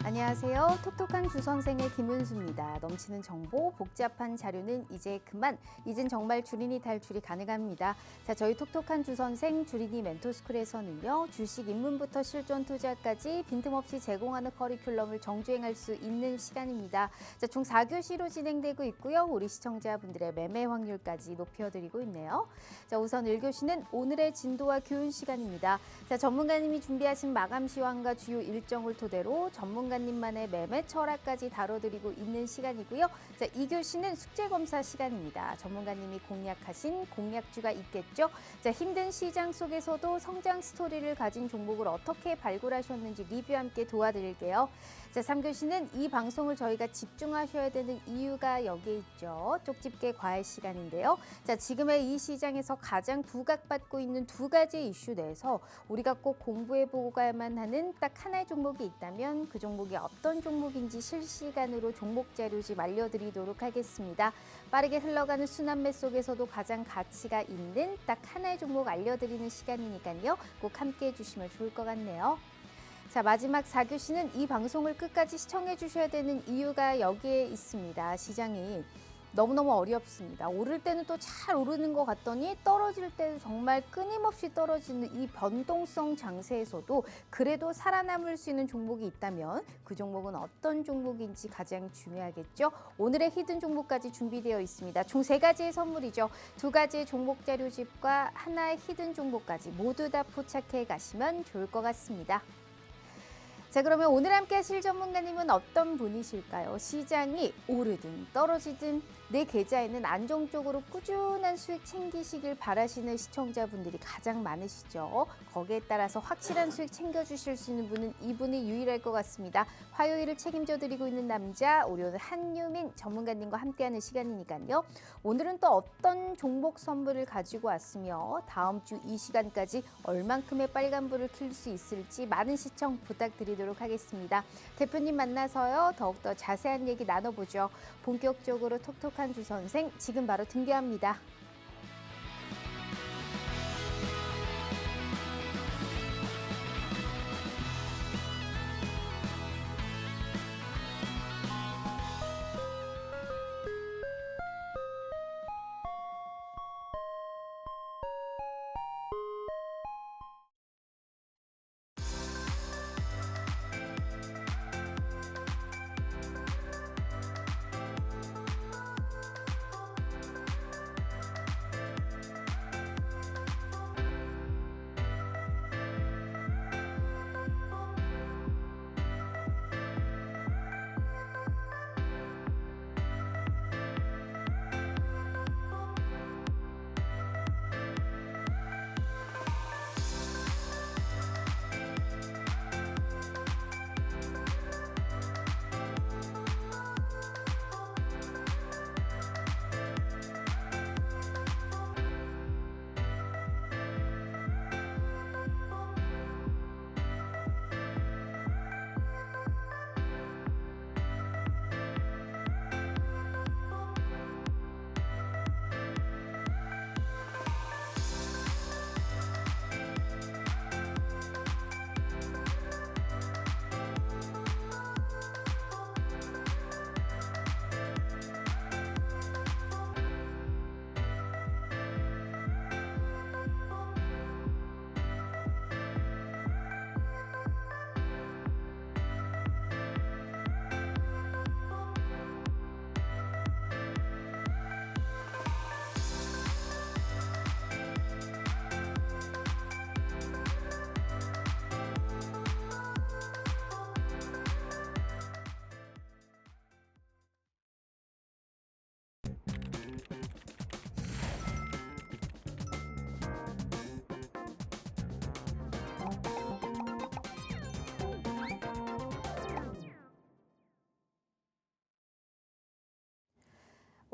안녕하세요. 톡톡한 주선생의 김은수입니다. 넘치는 정보, 복잡한 자료는 이제 그만. 이젠 정말 줄이니 탈출이 가능합니다. 자, 저희 톡톡한 주선생 줄이니 멘토스쿨에서는요. 주식 입문부터 실전 투자까지 빈틈없이 제공하는 커리큘럼을 정주행할 수 있는 시간입니다. 자, 총 4교시로 진행되고 있고요. 우리 시청자분들의 매매 확률까지 높여드리고 있네요. 자, 우선 1교시는 오늘의 진도와 교훈 시간입니다. 자, 전문가님이 준비하신 마감 시황과 주요 일정을 토대로 전문가님만의 매매 철학까지 다뤄드리고 있는 시간이고요. 자, 2교시는 숙제 검사 시간입니다. 전문가님이 공략하신 공략주가 있겠죠. 자, 힘든 시장 속에서도 성장 스토리를 가진 종목을 어떻게 발굴하셨는지 리뷰 함께 도와드릴게요. 자, 3교시는 이 방송을 저희가 집중하셔야 되는 이유가 여기에 있죠. 쪽집게 과외 시간인데요. 자, 지금의 이 시장에서 가장 부각받고 있는 두 가지 이슈 내에서 우리가 꼭 공부해보고 가야만 하는 딱 하나의 종목이 있다면 그 종목이 어떤 종목인지 실시간으로 종목 자료집 알려드리도록 하겠습니다. 빠르게 흘러가는 순환매 속에서도 가장 가치가 있는 딱 하나의 종목 알려드리는 시간이니까요. 꼭 함께 해주시면 좋을 것 같네요. 자, 마지막 4교시는 이 방송을 끝까지 시청해 주셔야 되는 이유가 여기에 있습니다. 시장이 너무너무 어렵습니다. 오를 때는 또 잘 오르는 것 같더니 떨어질 때도 정말 끊임없이 떨어지는 이 변동성 장세에서도 그래도 살아남을 수 있는 종목이 있다면 그 종목은 어떤 종목인지 가장 중요하겠죠. 오늘의 히든 종목까지 준비되어 있습니다. 총 3가지의 선물이죠. 2가지의 종목 자료집과 하나의 히든 종목까지 모두 다 포착해 가시면 좋을 것 같습니다. 자, 그러면 오늘 함께 하실 전문가님은 어떤 분이실까요? 시장이 오르든 떨어지든 내 계좌에는 안정적으로 꾸준한 수익 챙기시길 바라시는 시청자분들이 가장 많으시죠. 거기에 따라서 확실한 수익 챙겨주실 수 있는 분은 이분이 유일할 것 같습니다. 화요일을 책임져 드리고 있는 남자, 우리 오늘 한유민 전문가님과 함께하는 시간이니까요. 오늘은 또 어떤 종목 선물을 가지고 왔으며 다음 주 이 시간까지 얼만큼의 빨간불을 켤 수 있을지 많은 시청 부탁드리도록 하겠습니다. 대표님 만나서요. 더욱더 자세한 얘기 나눠보죠. 본격적으로 톡톡한 주선생 지금 바로 등교합니다.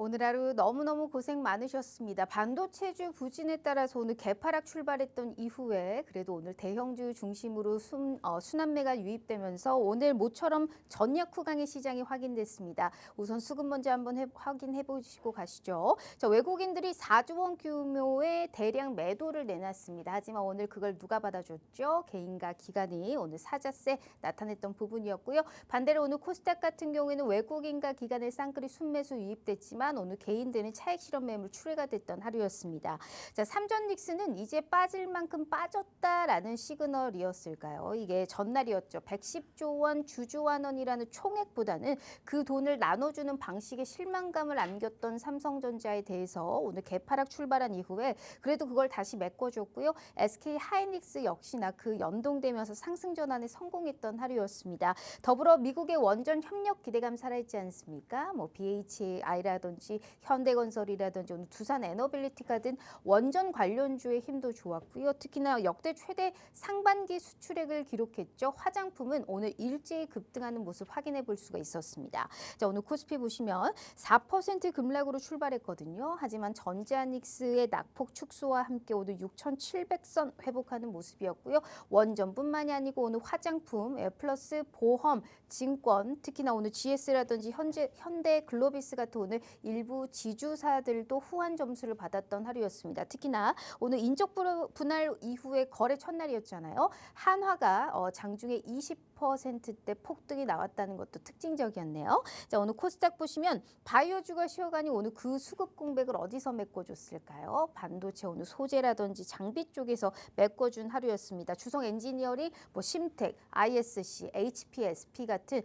오늘 하루 너무너무 고생 많으셨습니다. 반도체주 부진에 따라서 오늘 개파락 출발했던 이후에 그래도 오늘 대형주 중심으로 순환매가 유입되면서 오늘 모처럼 전약 후강의 시장이 확인됐습니다. 우선 수급 먼저 한번 확인해 보시고 가시죠. 자, 외국인들이 4조 원 규모의 대량 매도를 내놨습니다. 하지만 오늘 그걸 누가 받아줬죠? 개인과 기관이 오늘 사자세 나타냈던 부분이었고요. 반대로 오늘 코스닥 같은 경우에는 외국인과 기관의 쌍끌이 순매수 유입됐지만 오늘 개인들은 차익 실현 매물 출회가 됐던 하루였습니다. 자, 삼전닉스는 이제 빠질 만큼 빠졌다라는 시그널이었을까요? 이게 전날이었죠. 110조 원 주주환원이라는 총액보다는 그 돈을 나눠주는 방식에 실망감을 안겼던 삼성전자에 대해서 오늘 개파락 출발한 이후에 그래도 그걸 다시 메꿔줬고요. SK 하이닉스 역시나 그 연동되면서 상승 전환에 성공했던 하루였습니다. 더불어 미국의 원전 협력 기대감 살아있지 않습니까? 뭐 BHI라든지 현대건설이라든지 오늘 두산 에너빌리티가 든 원전 관련주의 힘도 좋았고요. 특히나 역대 최대 상반기 수출액을 기록했죠. 화장품은 오늘 일제히 급등하는 모습 확인해 볼 수가 있었습니다. 자, 오늘 코스피 보시면 4% 급락으로 출발했거든요. 하지만 전자닉스의 낙폭 축소와 함께 오늘 6,700선 회복하는 모습이었고요. 원전뿐만이 아니고 오늘 화장품, 플러스 보험, 증권, 특히나 오늘 GS라든지 현대 글로비스 같은 오늘 일부 지주사들도 후한 점수를 받았던 하루였습니다. 특히나 오늘 인적 분할 이후에 거래 첫날이었잖아요. 한화가 장중에 20%대 폭등이 나왔다는 것도 특징적이었네요. 자, 오늘 코스닥 보시면 바이오주가 쉬어가니 오늘 그 수급 공백을 어디서 메꿔줬을까요? 반도체 오늘 소재라든지 장비 쪽에서 메꿔준 하루였습니다. 주성 엔지니어링, 심텍, ISC, HPSP 같은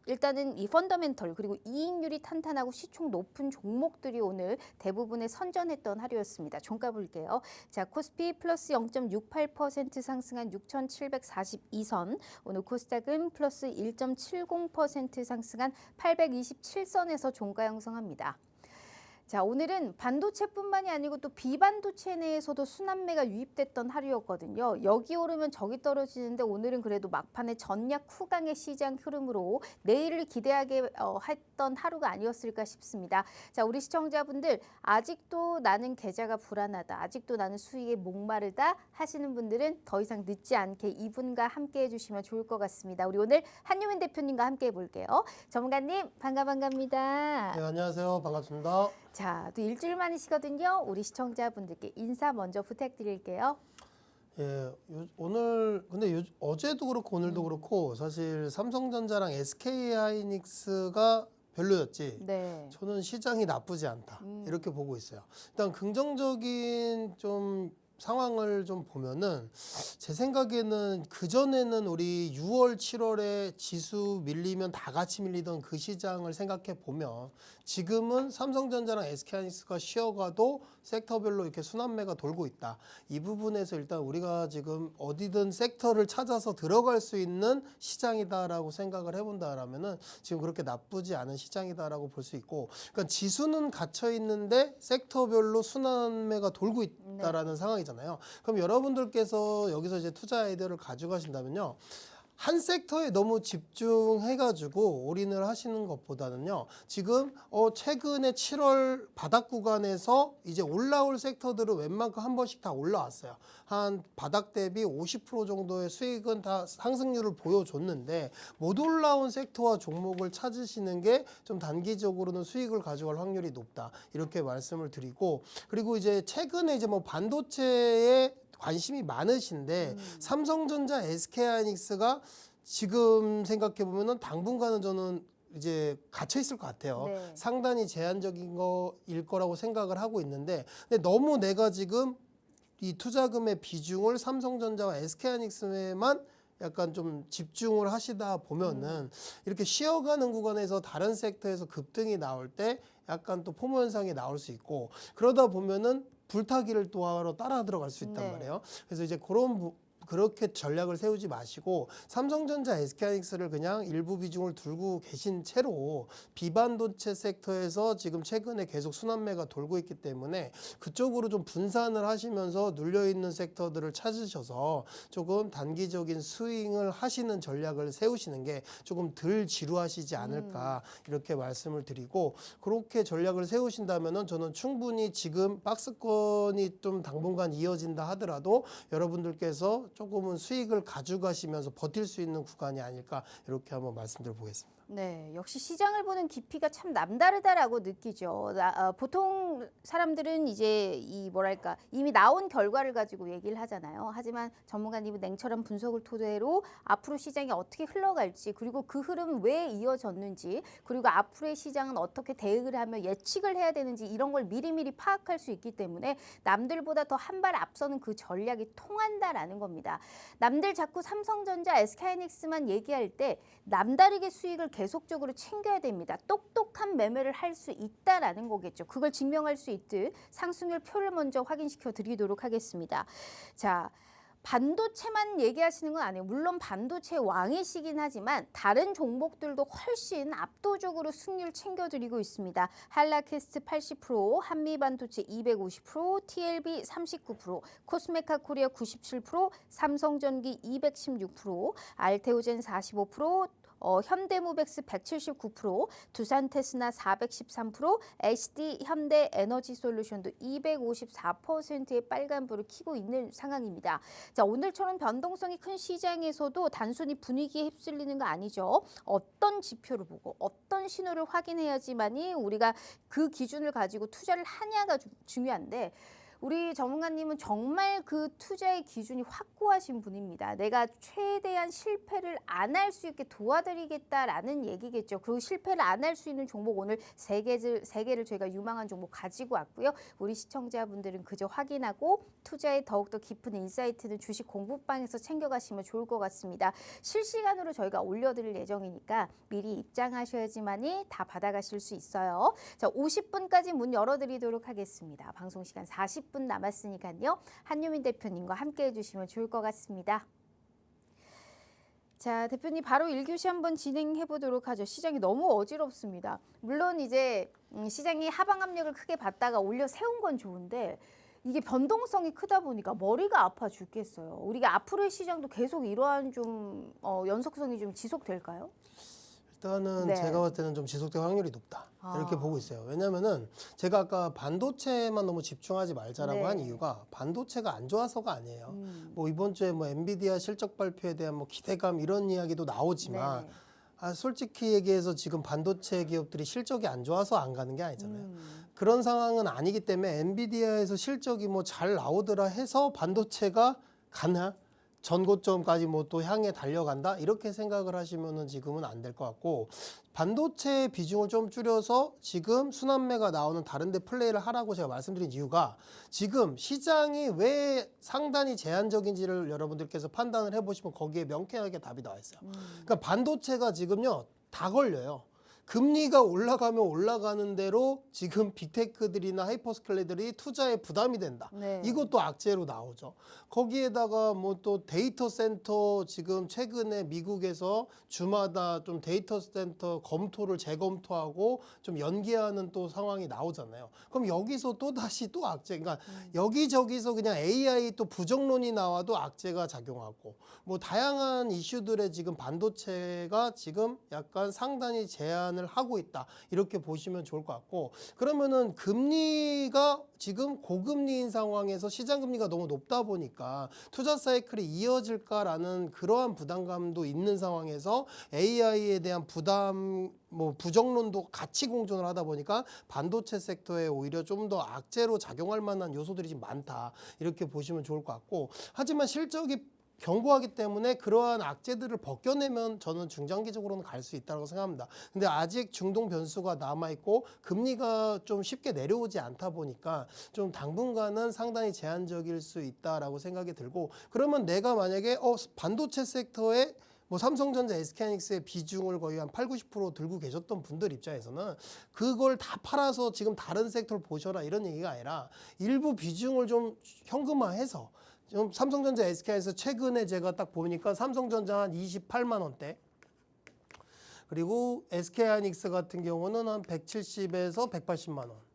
일단은 이 펀더멘털 그리고 이익률이 탄탄하고 시총 높은 종목들이 오늘 대부분의 선전했던 하루였습니다. 종가 볼게요. 자, 코스피 플러스 0.68% 상승한 6,742선, 오늘 코스닥은 플러스 1.70% 상승한 827선에서 종가 형성합니다. 자, 오늘은 반도체뿐만이 아니고 또 비반도체 내에서도 순환매가 유입됐던 하루였거든요. 여기 오르면 저기 떨어지는데 오늘은 그래도 막판에 전약 후강의 시장 흐름으로 내일을 기대하게 했던 하루가 아니었을까 싶습니다. 자, 우리 시청자분들 아직도 나는 계좌가 불안하다, 아직도 나는 수익에 목마르다 하시는 분들은 더 이상 늦지 않게 이분과 함께 해주시면 좋을 것 같습니다. 우리 오늘 한유민 대표님과 함께 해볼게요. 전문가님 반갑습니다. 네, 안녕하세요. 반갑습니다. 자, 또 일주일 만이시거든요. 우리 시청자분들께 인사 먼저 부탁드릴게요. 예, 오늘 근데 어제도 그렇고 오늘도 그렇고 사실 삼성전자랑 SK하이닉스가 별로였지. 네. 저는 시장이 나쁘지 않다 이렇게 보고 있어요. 일단 긍정적인 좀 상황을 좀 보면은 제 생각에는 그전에는 우리 6월, 7월에 지수 밀리면 다 같이 밀리던 그 시장을 생각해 보면 지금은 삼성전자랑 SK하이닉스가 쉬어가도 섹터별로 이렇게 순환매가 돌고 있다. 이 부분에서 일단 우리가 지금 어디든 섹터를 찾아서 들어갈 수 있는 시장이다라고 생각을 해본다라면은 지금 그렇게 나쁘지 않은 시장이다라고 볼 수 있고, 그러니까 지수는 갇혀 있는데 섹터별로 순환매가 돌고 있다라는 상황이잖아요. 그럼 여러분들께서 여기서 이제 투자 아이디어를 가져가신다면요, 한 섹터에 너무 집중해가지고 올인을 하시는 것보다는요, 지금 최근에 7월 바닥 구간에서 이제 올라올 섹터들은 웬만큼 한 번씩 다 올라왔어요. 한 바닥 대비 50% 정도의 수익은 다 상승률을 보여줬는데 못 올라온 섹터와 종목을 찾으시는 게 좀 단기적으로는 수익을 가져갈 확률이 높다, 이렇게 말씀을 드리고, 그리고 이제 최근에 이제 뭐 반도체에 관심이 많으신데 삼성전자, SK하이닉스가 지금 생각해 보면은 당분간은 저는 이제 갇혀 있을 것 같아요. 네. 상당히 제한적인 거일 거라고 생각을 하고 있는데, 근데 너무 내가 지금 이 투자금의 비중을 삼성전자와 SK하이닉스에만 약간 좀 집중을 하시다 보면은 이렇게 쉬어가는 구간에서 다른 섹터에서 급등이 나올 때 약간 또 포모 현상이 나올 수 있고, 그러다 보면은 불타기를 또 하러 따라 들어갈 수 있단 네. 말이에요. 그래서 이제 그런 그렇게 전략을 세우지 마시고 삼성전자, SK하이닉스를 그냥 일부 비중을 들고 계신 채로 비반도체 섹터에서 지금 최근에 계속 순환매가 돌고 있기 때문에 그쪽으로 좀 분산을 하시면서 눌려있는 섹터들을 찾으셔서 조금 단기적인 스윙을 하시는 전략을 세우시는 게 조금 덜 지루하시지 않을까 이렇게 말씀을 드리고, 그렇게 전략을 세우신다면은 저는 충분히 지금 박스권이 좀 당분간 이어진다 하더라도 여러분들께서 조금은 수익을 가져가시면서 버틸 수 있는 구간이 아닐까 이렇게 한번 말씀드려 보겠습니다. 네, 역시 시장을 보는 깊이가 참 남다르다라고 느끼죠. 보통 사람들은 이제 이미 나온 결과를 가지고 얘기를 하잖아요. 하지만 전문가님은 냉철한 분석을 토대로 앞으로 시장이 어떻게 흘러갈지, 그리고 그 흐름 왜 이어졌는지, 그리고 앞으로의 시장은 어떻게 대응을 하며 예측을 해야 되는지 이런 걸 미리미리 파악할 수 있기 때문에 남들보다 더 한 발 앞서는 그 전략이 통한다라는 겁니다. 남들 자꾸 삼성전자, SK하이닉스만 얘기할 때 남다르게 수익을 계속적으로 챙겨야 됩니다. 똑똑한 매매를 할 수 있다라는 거겠죠. 그걸 증명할 수 있듯 상승률 표를 먼저 확인시켜 드리도록 하겠습니다. 자, 반도체만 얘기하시는 건 아니에요. 물론 반도체 왕이시긴 하지만 다른 종목들도 훨씬 압도적으로 승률 챙겨드리고 있습니다. 한라캐스트 80%, 한미반도체 250%, TLB 39%, 코스메카 코리아 97%, 삼성전기 216%, 알테오젠 45%, 현대모백스 179%, 두산테스나 413%, HD 현대에너지솔루션도 254%의 빨간불을 켜고 있는 상황입니다. 자, 오늘처럼 변동성이 큰 시장에서도 단순히 분위기에 휩쓸리는 거 아니죠. 어떤 지표를 보고 어떤 신호를 확인해야지만이 우리가 그 기준을 가지고 투자를 하냐가 중요한데, 우리 전문가님은 정말 그 투자의 기준이 확고하신 분입니다. 내가 최대한 실패를 안 할 수 있게 도와드리겠다라는 얘기겠죠. 그리고 실패를 안 할 수 있는 종목 오늘 세 개를 저희가 유망한 종목 가지고 왔고요. 우리 시청자분들은 그저 확인하고 투자에 더욱더 깊은 인사이트는 주식 공부방에서 챙겨가시면 좋을 것 같습니다. 실시간으로 저희가 올려드릴 예정이니까 미리 입장하셔야지만이 다 받아가실 수 있어요. 자, 50분까지 문 열어드리도록 하겠습니다. 방송 시간 40분 남았으니까요. 한유민 대표님과 함께 해주시면 좋을 것 같습니다. 자, 대표님 바로 1교시 한번 진행해 보도록 하죠. 시장이 너무 어지럽습니다. 물론 이제 시장이 하방 압력을 크게 받다가 올려 세운 건 좋은데 이게 변동성이 크다 보니까 머리가 아파 죽겠어요. 우리가 앞으로의 시장도 계속 이러한 좀 연속성이 좀 지속될까요? 일단은 네. 제가 봤을 때는 좀 지속될 확률이 높다 이렇게 보고 있어요. 왜냐면은 제가 아까 반도체만 너무 집중하지 말자라고 네. 한 이유가 반도체가 안 좋아서가 아니에요. 뭐 이번 주에 뭐 엔비디아 실적 발표에 대한 뭐 기대감 이런 이야기도 나오지만 네. 솔직히 얘기해서 지금 반도체 기업들이 실적이 안 좋아서 안 가는 게 아니잖아요. 그런 상황은 아니기 때문에 엔비디아에서 실적이 뭐 잘 나오더라 해서 반도체가 가나? 전고점까지 뭐 또 향해 달려간다 이렇게 생각을 하시면은 지금은 안 될 것 같고, 반도체 비중을 좀 줄여서 지금 순환매가 나오는 다른 데 플레이를 하라고 제가 말씀드린 이유가 지금 시장이 왜 상단이 제한적인지를 여러분들께서 판단을 해보시면 거기에 명쾌하게 답이 나와 있어요. 그러니까 반도체가 지금요 다 걸려요. 금리가 올라가면 올라가는 대로 지금 빅테크들이나 하이퍼스케일러들이 투자에 부담이 된다. 네. 이것도 악재로 나오죠. 거기에다가 뭐 또 데이터 센터 지금 최근에 미국에서 주마다 좀 데이터 센터 검토를 재검토하고 좀 연기하는 또 상황이 나오잖아요. 그럼 여기서 또 다시 또 악재, 그러니까 여기저기서 그냥 AI 또 부정론이 나와도 악재가 작용하고 뭐 다양한 이슈들에 지금 반도체가 지금 약간 상당히 제한을 하고 있다 이렇게 보시면 좋을 것 같고, 그러면은 금리가 지금 고금리인 상황에서 시장 금리가 너무 높다 보니까 투자 사이클이 이어질까라는 그러한 부담감도 있는 상황에서 AI에 대한 부담 뭐 부정론도 같이 공존을 하다 보니까 반도체 섹터에 오히려 좀 더 악재로 작용할 만한 요소들이 좀 많다 이렇게 보시면 좋을 것 같고, 하지만 실적이 견고하기 때문에 그러한 악재들을 벗겨내면 저는 중장기적으로는 갈 수 있다고 생각합니다. 근데 아직 중동 변수가 남아있고 금리가 좀 쉽게 내려오지 않다 보니까 좀 당분간은 상당히 제한적일 수 있다라고 생각이 들고, 그러면 내가 만약에 반도체 섹터에 뭐 삼성전자, SK하이닉스의 비중을 거의 한 80-90% 들고 계셨던 분들 입장에서는 그걸 다 팔아서 지금 다른 섹터를 보셔라 이런 얘기가 아니라 일부 비중을 좀 현금화해서 좀 삼성전자 SK에서 최근에 제가 딱 보니까 삼성전자 한 28만 원대. 그리고 SK하이닉스 같은 경우는 한 170에서 180만 원.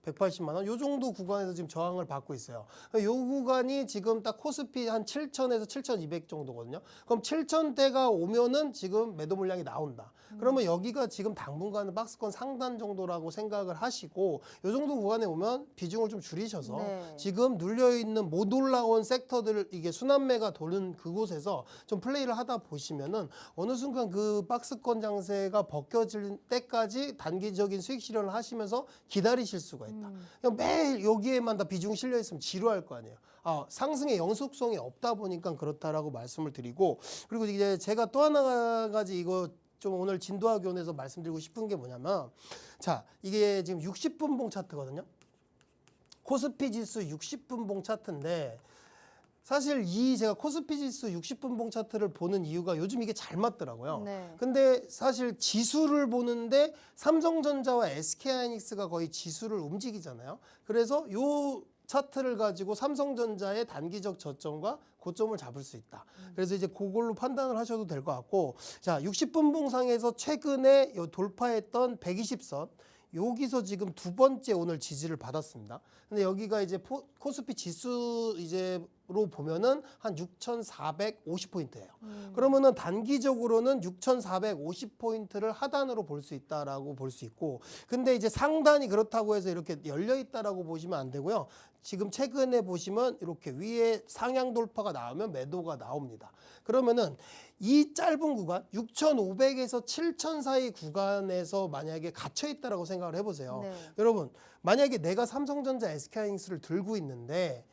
180만 원. 요 정도 구간에서 지금 저항을 받고 있어요. 요 구간이 지금 딱 코스피 한 7,000에서 7,200 정도거든요. 그럼 7,000대가 오면은 지금 매도 물량이 나온다. 그러면 여기가 지금 당분간은 박스권 상단 정도라고 생각을 하시고 요 정도 구간에 오면 비중을 좀 줄이셔서 네. 지금 눌려 있는 못 올라온 섹터들 이게 순환매가 도는 그곳에서 좀 플레이를 하다 보시면은 어느 순간 그 박스권 장세가 벗겨질 때까지 단기적인 수익 실현을 하시면서 기다리실 수가 있다. 그냥 매일 여기에만 다 비중 실려 있으면 지루할 거 아니에요. 상승의 영속성이 없다 보니까 그렇다라고 말씀을 드리고, 그리고 이제 제가 또 하나 가지 이거 좀 오늘 진도학원에서 말씀드리고 싶은 게 뭐냐면, 자, 이게 지금 60분봉 차트거든요. 코스피 지수 60분봉 차트인데, 사실 이 제가 코스피 지수 60분봉 차트를 보는 이유가 요즘 이게 잘 맞더라고요. 네. 근데 사실 지수를 보는데 삼성전자와 SK하이닉스가 거의 지수를 움직이잖아요. 그래서 요 차트를 가지고 삼성전자의 단기적 저점과 고점을 잡을 수 있다. 그래서 이제 그걸로 판단을 하셔도 될 것 같고, 자, 60분봉상에서 최근에 요 돌파했던 120선, 여기서 지금 두 번째 오늘 지지를 받았습니다. 근데 여기가 이제 코스피 지수 이제로 보면은 한 6,450포인트예요. 그러면은 단기적으로는 6,450포인트를 하단으로 볼 수 있다라고 볼 수 있고, 근데 이제 상단이 그렇다고 해서 이렇게 열려 있다라고 보시면 안 되고요. 지금 최근에 보시면 이렇게 위에 상향 돌파가 나오면 매도가 나옵니다. 그러면은 이 짧은 구간 6,500에서 7,000 사이 구간에서 만약에 갇혀 있다라고 생각을 해보세요. 네. 여러분, 만약에 내가 삼성전자 SK하이닉스를 들고 있는데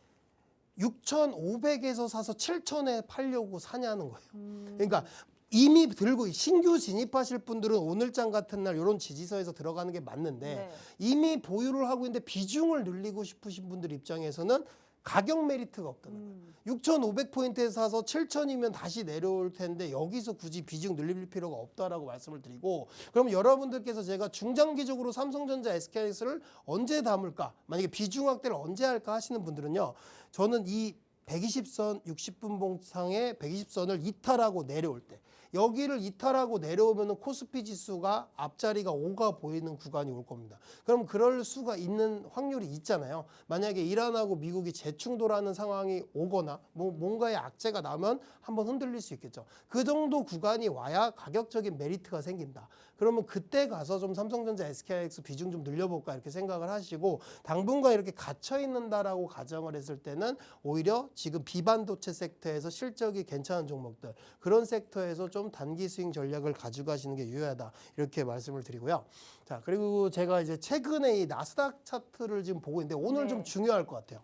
6,500에서 사서 7,000에 팔려고 사냐는 거예요. 그러니까 이미 들고 신규 진입하실 분들은 오늘장 같은 날 이런 지지서에서 들어가는 게 맞는데, 네. 이미 보유를 하고 있는데 비중을 늘리고 싶으신 분들 입장에서는 가격 메리트가 없다는 거예요. 6,500포인트에 사서 7,000이면 다시 내려올 텐데 여기서 굳이 비중 늘릴 필요가 없다라고 말씀을 드리고, 그럼 여러분들께서 제가 중장기적으로 삼성전자 SK하이닉스를 언제 담을까? 만약에 비중 확대를 언제 할까 하시는 분들은요. 저는 이 120선 60분봉상의 120선을 이탈하고 내려올 때, 여기를 이탈하고 내려오면 코스피 지수가 앞자리가 5가 보이는 구간이 올 겁니다. 그럼 그럴 수가 있는 확률이 있잖아요. 만약에 이란하고 미국이 재충돌하는 상황이 오거나 뭔가의 악재가 나면 한번 흔들릴 수 있겠죠. 그 정도 구간이 와야 가격적인 메리트가 생긴다. 그러면 그때 가서 좀 삼성전자 SK하이닉스 비중 좀 늘려볼까 이렇게 생각을 하시고, 당분간 이렇게 갇혀 있는다라고 가정을 했을 때는 오히려 지금 비반도체 섹터에서 실적이 괜찮은 종목들, 그런 섹터에서 좀 단기 스윙 전략을 가져가시는 게 유효하다 이렇게 말씀을 드리고요. 자, 그리고 제가 이제 최근에 이 나스닥 차트를 지금 보고 있는데 오늘 네. 좀 중요할 것 같아요.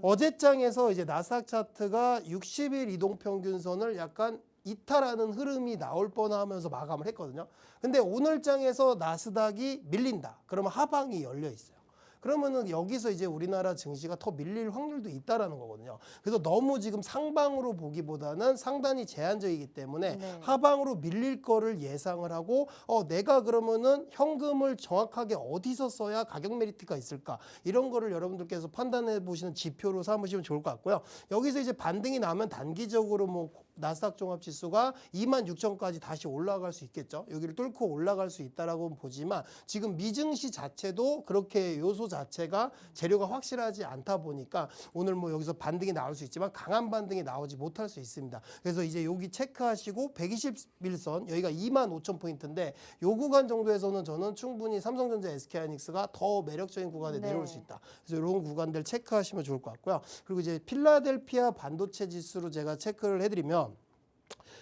어제장에서 이제 나스닥 차트가 60일 이동평균선을 약간 이탈하는 흐름이 나올 뻔하면서 마감을 했거든요. 근데 오늘 장에서 나스닥이 밀린다. 그러면 하방이 열려 있어요. 그러면은 여기서 이제 우리나라 증시가 더 밀릴 확률도 있다라는 거거든요. 그래서 너무 지금 상방으로 보기보다는 상단이 제한적이기 때문에 네. 하방으로 밀릴 거를 예상을 하고, 내가 그러면은 현금을 정확하게 어디서 써야 가격 메리트가 있을까? 이런 거를 여러분들께서 판단해 보시는 지표로 삼으시면 좋을 것 같고요. 여기서 이제 반등이 나면 단기적으로 뭐 나스닥 종합지수가 26,000까지 다시 올라갈 수 있겠죠. 여기를 뚫고 올라갈 수 있다라고 보지만 지금 미증시 자체도 그렇게 요소 자체가 재료가 확실하지 않다 보니까 오늘 뭐 여기서 반등이 나올 수 있지만 강한 반등이 나오지 못할 수 있습니다. 그래서 이제 여기 체크하시고 121선 여기가 25,000포인트인데 요 구간 정도에서는 저는 충분히 삼성전자 SK하이닉스가 더 매력적인 구간에 네. 내려올 수 있다. 그래서 이런 구간들 체크하시면 좋을 것 같고요. 그리고 이제 필라델피아 반도체 지수로 제가 체크를 해드리면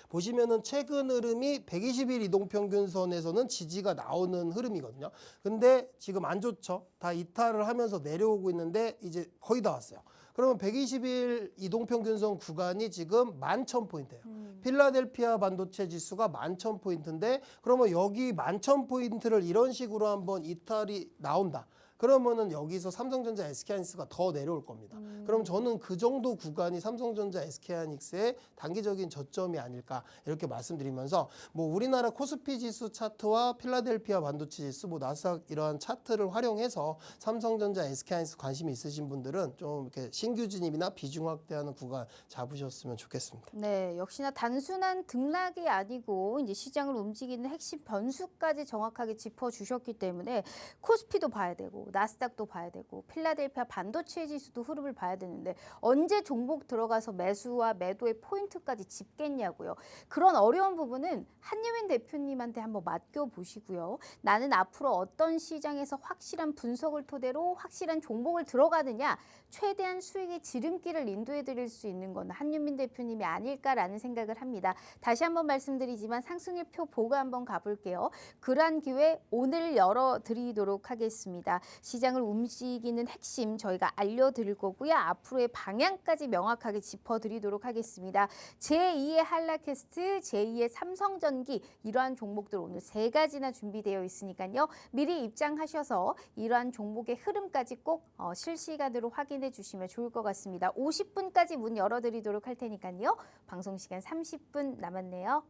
보시면은 최근 흐름이 120일 이동평균선에서는 지지가 나오는 흐름이거든요. 근데 지금 안 좋죠. 다 이탈을 하면서 내려오고 있는데 이제 거의 다 왔어요. 그러면 120일 이동평균선 구간이 지금 11,000포인트예요. 필라델피아 반도체 지수가 11,000포인트인데 그러면 여기 11,000포인트를 이런 식으로 한번 이탈이 나온다. 그러면은 여기서 삼성전자, SK하이닉스가 더 내려올 겁니다. 그럼 저는 그 정도 구간이 삼성전자, SK하이닉스의 단기적인 저점이 아닐까 이렇게 말씀드리면서 뭐 우리나라 코스피 지수 차트와 필라델피아 반도체 지수, 뭐 나스닥 이러한 차트를 활용해서 삼성전자, SK하이닉스 관심이 있으신 분들은 좀 이렇게 신규 진입이나 비중 확대하는 구간 잡으셨으면 좋겠습니다. 네, 역시나 단순한 등락이 아니고 이제 시장을 움직이는 핵심 변수까지 정확하게 짚어주셨기 때문에 코스피도 봐야 되고 나스닥도 봐야 되고 필라델피아 반도체 지수도 흐름을 봐야 되는데 언제 종목 들어가서 매수와 매도의 포인트까지 짚겠냐고요. 그런 어려운 부분은 한유민 대표님한테 한번 맡겨보시고요. 나는 앞으로 어떤 시장에서 확실한 분석을 토대로 확실한 종목을 들어가느냐, 최대한 수익의 지름길을 인도해 드릴 수 있는 건 한유민 대표님이 아닐까라는 생각을 합니다. 다시 한번 말씀드리지만 상승률표 보고 한번 가볼게요. 그러한 기회 오늘 열어드리도록 하겠습니다. 시장을 움직이는 핵심 저희가 알려드릴 거고요. 앞으로의 방향까지 명확하게 짚어드리도록 하겠습니다. 제2의 한라캐스트, 제2의 삼성전기 이러한 종목들 오늘 3가지나 준비되어 있으니까요. 미리 입장하셔서 이러한 종목의 흐름까지 꼭 실시간으로 확인해 주시면 좋을 것 같습니다. 50분까지 문 열어드리도록 할 테니까요. 방송 시간 30분 남았네요.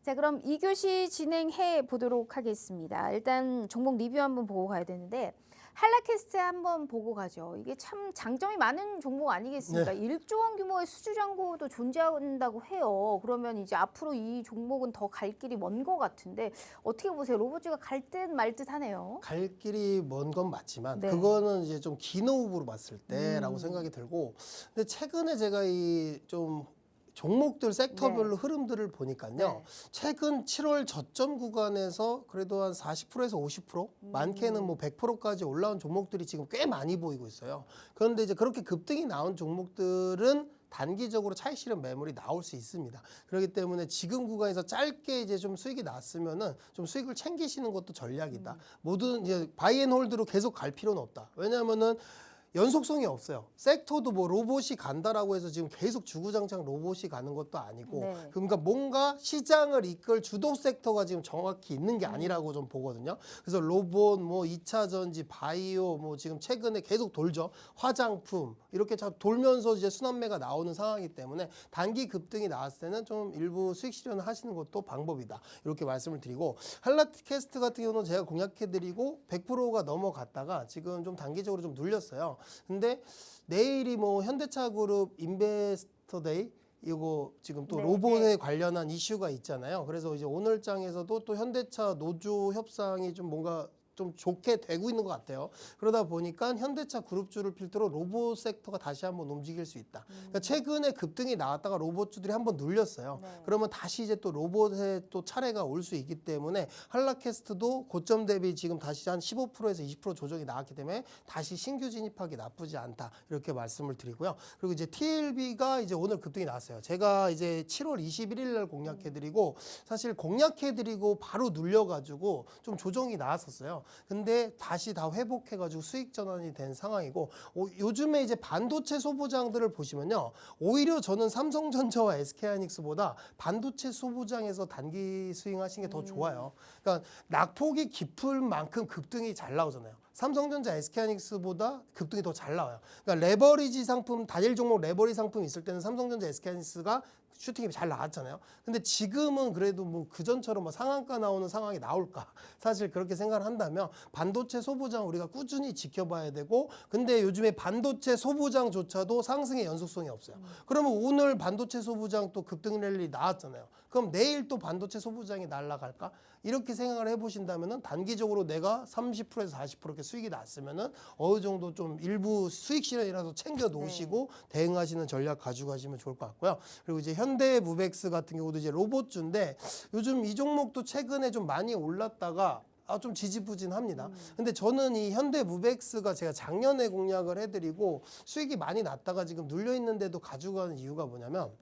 자, 그럼 2교시 진행해 보도록 하겠습니다. 일단 종목 리뷰 한번 보고 가야 되는데 한라캐스트 한번 보고 가죠. 이게 참 장점이 많은 종목 아니겠습니까? 1조 원 규모의 수주 잔고도 존재한다고 해요. 그러면 이제 앞으로 이 종목은 더 갈 길이 먼 것 같은데 어떻게 보세요? 로봇주가 갈 듯 말 듯 하네요. 갈 길이 먼 건 맞지만 네. 그거는 이제 좀 긴 호흡으로 봤을 때라고 생각이 들고, 근데 최근에 제가 이 좀 종목들 섹터별로 흐름들을 보니까요. 네. 최근 7월 저점 구간에서 그래도 한 40%에서 50%, 많게는 뭐 100%까지 올라온 종목들이 지금 꽤 많이 보이고 있어요. 그런데 이제 그렇게 급등이 나온 종목들은 단기적으로 차익 실현 매물이 나올 수 있습니다. 그렇기 때문에 지금 구간에서 짧게 이제 좀 수익이 났으면은 좀 수익을 챙기시는 것도 전략이다. 모든 이제 바이앤홀드로 계속 갈 필요는 없다. 왜냐하면은 연속성이 없어요. 섹터도 뭐 로봇이 간다라고 해서 지금 계속 주구장창 로봇이 가는 것도 아니고, 네. 그러니까 뭔가 시장을 이끌 주도 섹터가 지금 정확히 있는 게 아니라고 좀 보거든요. 그래서 로봇, 뭐 2차 전지, 바이오, 뭐 지금 최근에 계속 돌죠. 화장품 이렇게 자 돌면서 이제 순환매가 나오는 상황이기 때문에 단기 급등이 나왔을 때는 좀 일부 수익 실현을 하시는 것도 방법이다. 이렇게 말씀을 드리고, 한라캐스트 같은 경우는 제가 공략해드리고 100%가 넘어갔다가 지금 좀 단기적으로 좀 눌렸어요. 근데 내일이 뭐 현대차그룹 인베스터데이 이거 지금 또 네, 로봇에 관련한 이슈가 있잖아요. 그래서 이제 오늘 장에서도 또 현대차 노조 협상이 좀 뭔가 좀 좋게 되고 있는 것 같아요. 그러다 보니까 현대차 그룹주를 필두로 로봇 섹터가 다시 한번 움직일 수 있다. 그러니까 최근에 급등이 나왔다가 로봇주들이 한번 눌렸어요. 네. 그러면 다시 이제 또 로봇에 또 차례가 올 수 있기 때문에 한라캐스트도 고점 대비 지금 다시 한 15%에서 20% 조정이 나왔기 때문에 다시 신규 진입하기 나쁘지 않다. 이렇게 말씀을 드리고요. 그리고 이제 TLB가 이제 오늘 급등이 나왔어요. 제가 이제 7월 21일 날 공략해드리고 사실 공략해드리고 바로 눌려가지고 좀 조정이 나왔었어요. 근데 다시 다 회복해가지고 수익 전환이 된 상황이고, 요즘에 이제 반도체 소부장들을 보시면요, 오히려 저는 삼성전자와 SK하이닉스보다 반도체 소부장에서 단기 스윙하시는 게 더 좋아요. 그러니까 낙폭이 깊을 만큼 급등이 잘 나오잖아요. 삼성전자, SK하이닉스보다 급등이 더 잘 나와요. 그러니까 레버리지 상품, 단일 종목 레버리지 상품이 있을 때는 삼성전자, SK하이닉스가 슈팅이 잘 나왔잖아요. 근데 지금은 그래도 뭐 그전처럼 뭐 상한가 나오는 상황이 나올까? 사실 그렇게 생각을 한다면 반도체 소부장 우리가 꾸준히 지켜봐야 되고, 근데 요즘에 반도체 소부장조차도 상승의 연속성이 없어요. 그러면 오늘 반도체 소부장 또 급등 랠리 나왔잖아요. 그럼 내일 또 반도체 소부장이 날아갈까? 이렇게 생각을 해보신다면은 단기적으로 내가 30%에서 40% 이렇게 수익이 났으면은 어느 정도 좀 일부 수익 실현이라도 챙겨 놓으시고 대응하시는 전략 가져가시면 좋을 것 같고요. 그리고 이제 현대무벡스 같은 경우도 이제 로봇주인데 요즘 이 종목도 최근에 좀 많이 올랐다가 좀 지지부진합니다. 근데 저는 이 현대무벡스가 제가 작년에 공략을 해드리고 수익이 많이 났다가 지금 눌려 있는데도 가져가는 이유가 뭐냐면,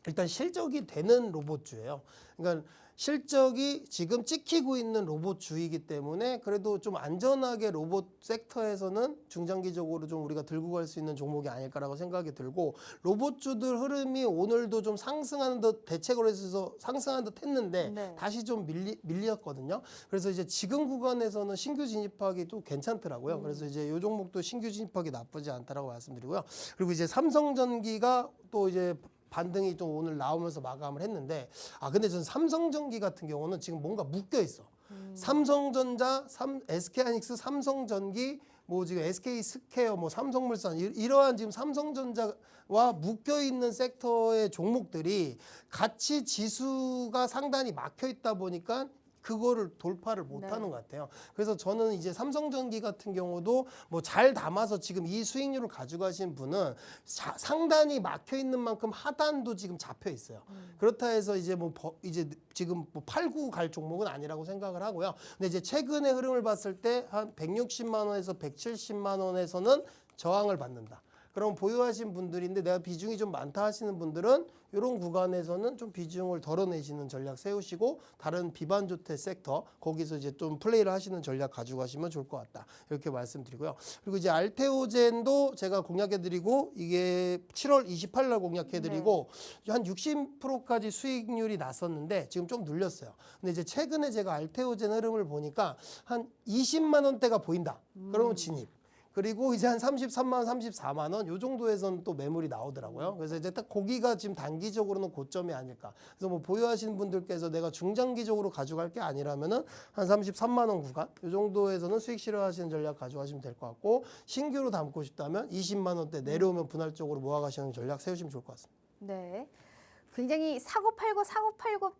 일단 실적이 되는 로봇주예요. 그러니까 실적이 지금 찍히고 있는 로봇주이기 때문에 그래도 좀 안전하게 로봇 섹터에서는 중장기적으로 좀 우리가 들고 갈 수 있는 종목이 아닐까라고 생각이 들고, 로봇주들 흐름이 오늘도 좀 상승하는 듯, 대책으로 해서 상승하는 듯 했는데 네. 다시 좀 밀렸거든요. 그래서 이제 지금 구간에서는 신규 진입하기 또 괜찮더라고요. 그래서 이제 이 종목도 신규 진입하기 나쁘지 않다라고 말씀드리고요. 그리고 이제 삼성전기가 또 이제 반등이 또 오늘 나오면서 마감을 했는데, 근데 저는 삼성전기 같은 경우는 지금 뭔가 묶여 있어. 삼성전자, SK하이닉스, 삼성전기, 뭐 지금 SK스퀘어, 뭐 삼성물산, 이러한 지금 삼성전자와 묶여 있는 섹터의 종목들이 같이 지수가 상단이 막혀 있다 보니까 그거를 돌파를 못하는 것 같아요. 그래서 저는 이제 삼성전기 같은 경우도 뭐 잘 담아서 지금 이 수익률을 가져가신 분은 상단이 막혀 있는 만큼 하단도 지금 잡혀 있어요. 그렇다 해서 이제 이제 지금 뭐 팔고 갈 종목은 아니라고 생각을 하고요. 근데 이제 최근의 흐름을 봤을 때 한 160만 원에서 170만 원에서는 저항을 받는다. 그럼 보유하신 분들인데 내가 비중이 좀 많다 하시는 분들은 이런 구간에서는 좀 비중을 덜어내시는 전략 세우시고, 다른 비반조태 섹터 거기서 이제 좀 플레이를 하시는 전략 가지고 가시면 좋을 것 같다, 이렇게 말씀드리고요. 그리고 이제 알테오젠도 제가 공략해드리고, 이게 7월 28일 날 공략해드리고 한 60%까지 수익률이 났었는데 지금 좀 눌렸어요. 근데 이제 최근에 제가 알테오젠 흐름을 보니까 한 20만 원대가 보인다. 그러면 진입. 그리고 이제 한 33만 원, 34만 원 요 정도에서는 또 매물이 나오더라고요. 그래서 이제 딱 거기가 지금 단기적으로는 고점이 아닐까. 그래서 뭐 보유하시는 분들께서 내가 중장기적으로 가져갈 게 아니라면은 한 33만 원 구간 요 정도에서는 수익 실현하시는 전략 가져가시면 될 것 같고, 신규로 담고 싶다면 20만 원대 내려오면 분할적으로 모아가시는 전략 세우시면 좋을 것 같습니다. 네. 굉장히 사고 팔고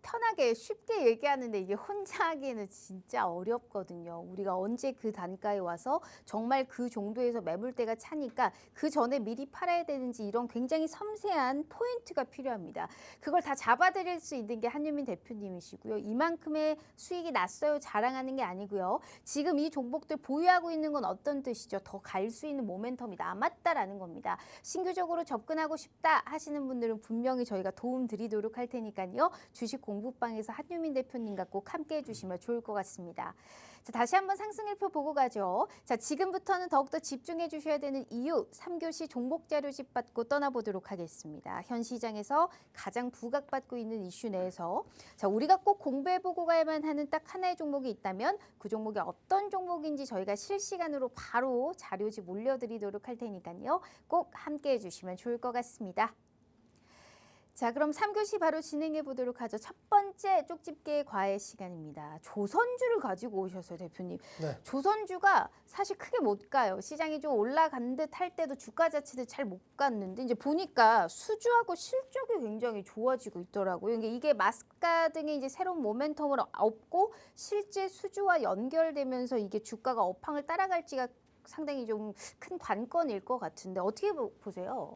편하게 쉽게 얘기하는데 이게 혼자 하기에는 진짜 어렵거든요. 우리가 언제 그 단가에 와서 정말 그 정도에서 매물대가 차니까 그 전에 미리 팔아야 되는지, 이런 굉장히 섬세한 포인트가 필요합니다. 그걸 다 잡아드릴 수 있는 게 한유민 대표님이시고요. 이만큼의 수익이 났어요 자랑하는 게 아니고요. 지금 이 종목들 보유하고 있는 건 어떤 뜻이죠? 더 갈 수 있는 모멘텀이 남았다라는 겁니다. 신규적으로 접근하고 싶다 하시는 분들은 분명히 저희가 도움 드리도록 할 테니까요. 주식 공부방에서 한유민 대표님과 꼭 함께 해주시면 좋을 것 같습니다. 자, 다시 한번 상승일표 보고 가죠. 자, 지금부터는 더욱더 집중해 주셔야 되는 이유, 3교시 종목 자료집 받고 떠나보도록 하겠습니다. 현 시장에서 가장 부각받고 있는 이슈 내에서 자, 우리가 꼭 공부해보고 가야만 하는 딱 하나의 종목이 있다면 그 종목이 어떤 종목인지 저희가 실시간으로 바로 자료집 올려드리도록 할 테니까요. 꼭 함께 해주시면 좋을 것 같습니다. 자, 그럼 3교시 바로 진행해 보도록 하죠. 첫 번째 쪽집게 과외 시간입니다. 조선주를 가지고 오셨어요, 대표님. 네. 조선주가 사실 크게 못 가요. 시장이 좀 올라간 듯 할 때도 주가 자체도 잘 못 갔는데 이제 보니까 수주하고 실적이 굉장히 좋아지고 있더라고요. 이게 마스카 등의 이제 새로운 모멘텀을 얻고 실제 수주와 연결되면서 이게 주가가 업황을 따라갈지가 상당히 좀 큰 관건일 것 같은데 어떻게 보세요?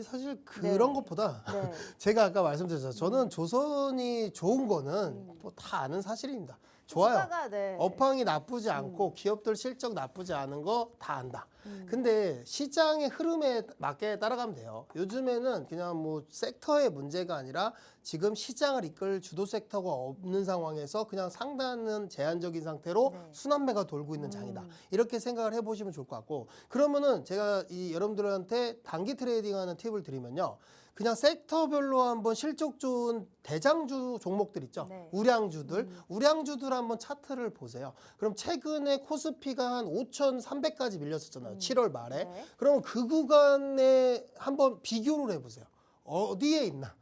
사실 그런 것보다 네. 제가 아까 말씀드렸죠. 저는 조선이 좋은 거는 뭐 다 아는 사실입니다. 좋아요. 주가가, 네. 업황이 나쁘지 않고 기업들 실적 나쁘지 않은 거 다 안다. 근데 시장의 흐름에 맞게 따라가면 돼요. 요즘에는 그냥 뭐 섹터의 문제가 아니라 지금 시장을 이끌 주도 섹터가 없는 상황에서 그냥 상단은 제한적인 상태로 네. 순환매가 돌고 있는 장이다. 이렇게 생각을 해보시면 좋을 것 같고, 그러면은 제가 이 여러분들한테 단기 트레이딩하는 팁을 드리면요. 그냥 섹터별로 한번 실적 좋은 대장주 종목들 있죠. 네. 우량주들 한번 차트를 보세요. 그럼 최근에 코스피가 한 5,300까지 밀렸었잖아요. 7월 말에. 네. 그럼 그 구간에 한번 비교를 해보세요. 어디에 있나?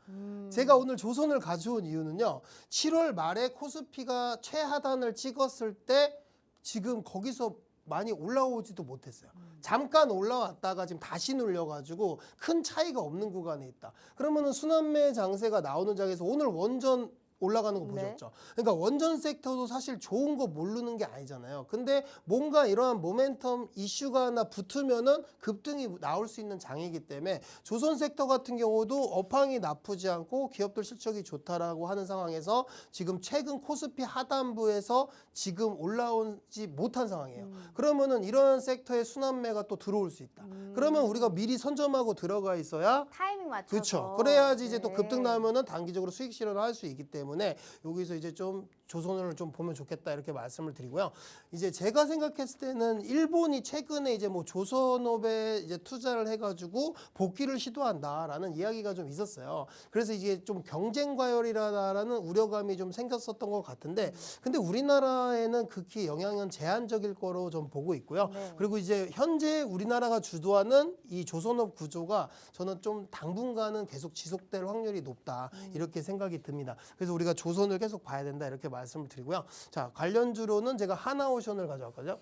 제가 오늘 조선을 가져온 이유는요. 7월 말에 코스피가 최하단을 찍었을 때 지금 거기서 많이 올라오지도 못했어요. 잠깐 올라왔다가 지금 다시 눌려가지고 큰 차이가 없는 구간에 있다. 그러면은 순환매 장세가 나오는 장에서 오늘 원전 올라가는 거 네. 보셨죠? 그러니까 원전 섹터도 사실 좋은 거 모르는 게 아니잖아요. 근데 뭔가 이러한 모멘텀 이슈가 하나 붙으면은 급등이 나올 수 있는 장이기 때문에 조선 섹터 같은 경우도 업황이 나쁘지 않고 기업들 실적이 좋다라고 하는 상황에서 지금 최근 코스피 하단부에서 지금 올라오지 못한 상황이에요. 그러면은 이러한 섹터의 순환매가 또 들어올 수 있다. 그러면 우리가 미리 선점하고 들어가 있어야 타이밍 맞춰서. 그렇죠. 그래야지 이제 또 네. 급등 나오면은 단기적으로 수익 실현을 할 수 있기 때문에 여기서 이제 좀 조선을 좀 보면 좋겠다 이렇게 말씀을 드리고요. 이제 제가 생각했을 때는 일본이 최근에 이제 뭐 조선업에 이제 투자를 해가지고 복귀를 시도한다라는 이야기가 좀 있었어요. 그래서 이게 좀 경쟁 과열이라는 우려감이 좀 생겼었던 것 같은데, 근데 우리나라에는 극히 영향은 제한적일 거로 좀 보고 있고요. 네. 그리고 이제 현재 우리나라가 주도하는 이 조선업 구조가 저는 좀 당분간은 계속 지속될 확률이 높다 이렇게 생각이 듭니다. 그래서 우리가 조선을 계속 봐야 된다 이렇게 말씀을 드리고요. 자, 관련주로는 제가 하나오션을 가져왔거든요.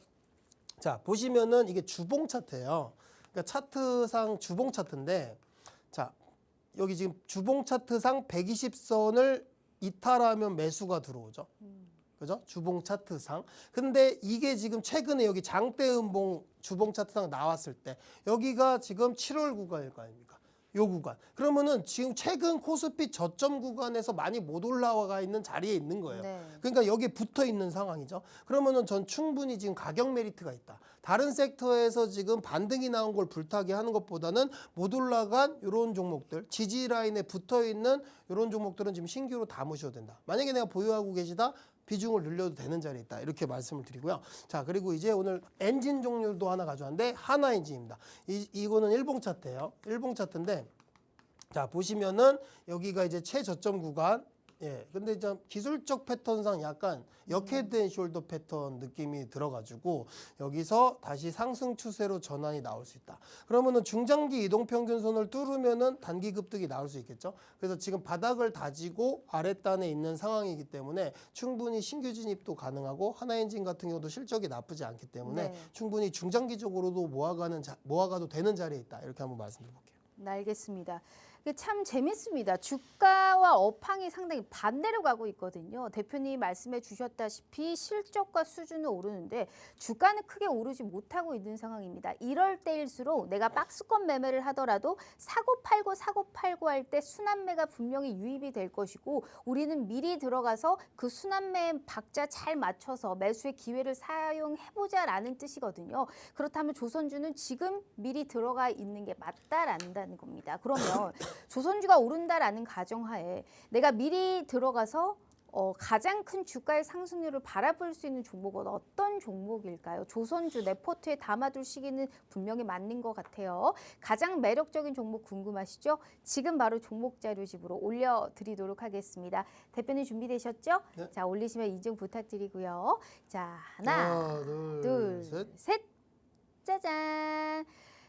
자, 보시면은 이게 주봉 차트예요. 그러니까 차트상 주봉 차트인데, 자, 여기 지금 주봉 차트상 120선을 이탈하면 매수가 들어오죠. 그죠? 주봉 차트상. 근데 이게 지금 최근에 여기 장대음봉 주봉 차트상 나왔을 때 여기가 지금 7월 구간일 거 아닙니까? 요 구간. 그러면은 지금 최근 코스피 저점 구간에서 많이 못 올라와 있는 자리에 있는 거예요. 네. 그러니까 여기에 붙어 있는 상황이죠. 그러면은 전 충분히 지금 가격 메리트가 있다. 다른 섹터에서 지금 반등이 나온 걸 불타게 하는 것보다는 못 올라간 이런 종목들, 지지 라인에 붙어 있는 이런 종목들은 지금 신규로 담으셔도 된다. 만약에 내가 보유하고 계시다, 비중을 늘려도 되는 자리에 있다. 이렇게 말씀을 드리고요. 자, 그리고 이제 오늘 엔진 종류도 하나 가져왔는데 하나 엔진입니다. 이거는 일봉 차트예요. 일봉 차트인데, 자, 보시면은 여기가 이제 최저점 구간. 예. 근데 좀 기술적 패턴상 약간 역헤드 숄더 패턴 느낌이 들어가지고 여기서 다시 상승 추세로 전환이 나올 수 있다. 그러면은 중장기 이동평균선을 뚫으면은 단기 급등이 나올 수 있겠죠. 그래서 지금 바닥을 다지고 아랫단에 있는 상황이기 때문에 충분히 신규 진입도 가능하고 하나엔진 같은 경우도 실적이 나쁘지 않기 때문에 네. 충분히 중장기적으로도 모아가도 되는 자리에 있다. 이렇게 한번 말씀드려볼게요. 네, 알겠습니다. 이게 참 재밌습니다. 주가와 업황이 상당히 반대로 가고 있거든요. 대표님 말씀해 주셨다시피 실적과 수준은 오르는데 주가는 크게 오르지 못하고 있는 상황입니다. 이럴 때일수록 내가 박스권 매매를 하더라도 사고 팔고 할 때 순환매가 분명히 유입이 될 것이고 우리는 미리 들어가서 그 순환매 박자 잘 맞춰서 매수의 기회를 사용해보자라는 뜻이거든요. 그렇다면 조선주는 지금 미리 들어가 있는 게 맞다라는 겁니다. 그러면 조선주가 오른다라는 가정하에 내가 미리 들어가서 가장 큰 주가의 상승률을 바라볼 수 있는 종목은 어떤 종목일까요? 조선주 내 포트에 담아둘 시기는 분명히 맞는 것 같아요. 가장 매력적인 종목 궁금하시죠? 지금 바로 종목 자료집으로 올려드리도록 하겠습니다. 대표님 준비되셨죠? 네. 자, 올리시면 인증 부탁드리고요. 자, 하나, 둘, 셋. 짜잔.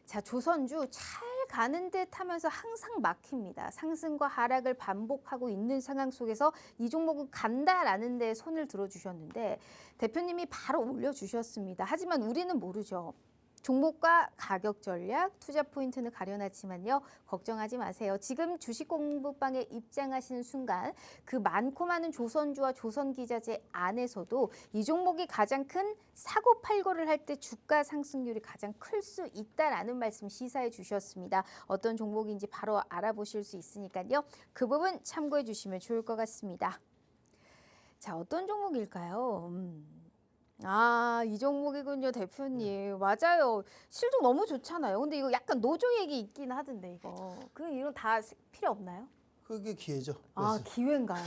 자, 조선주 잘 가는 듯 하면서 항상 막힙니다. 상승과 하락을 반복하고 있는 상황 속에서 이 종목은 간다라는 데 손을 들어주셨는데 대표님이 바로 올려주셨습니다. 하지만 우리는 모르죠. 종목과 가격 전략, 투자 포인트는 가려놨지만요. 걱정하지 마세요. 지금 주식 공부방에 입장하시는 순간 그 많고 많은 조선주와 조선기자재 안에서도 이 종목이 가장 큰 사고 팔고를 할 때 주가 상승률이 가장 클 수 있다라는 말씀 시사해 주셨습니다. 어떤 종목인지 바로 알아보실 수 있으니까요. 그 부분 참고해 주시면 좋을 것 같습니다. 자, 어떤 종목일까요? 아, 이 종목이군요, 대표님. 맞아요. 실적 너무 좋잖아요. 근데 이거 약간 노조 얘기 있긴 하던데, 이거. 이런 다 필요 없나요? 그게 기회죠. 아, 그래서 기회인가요?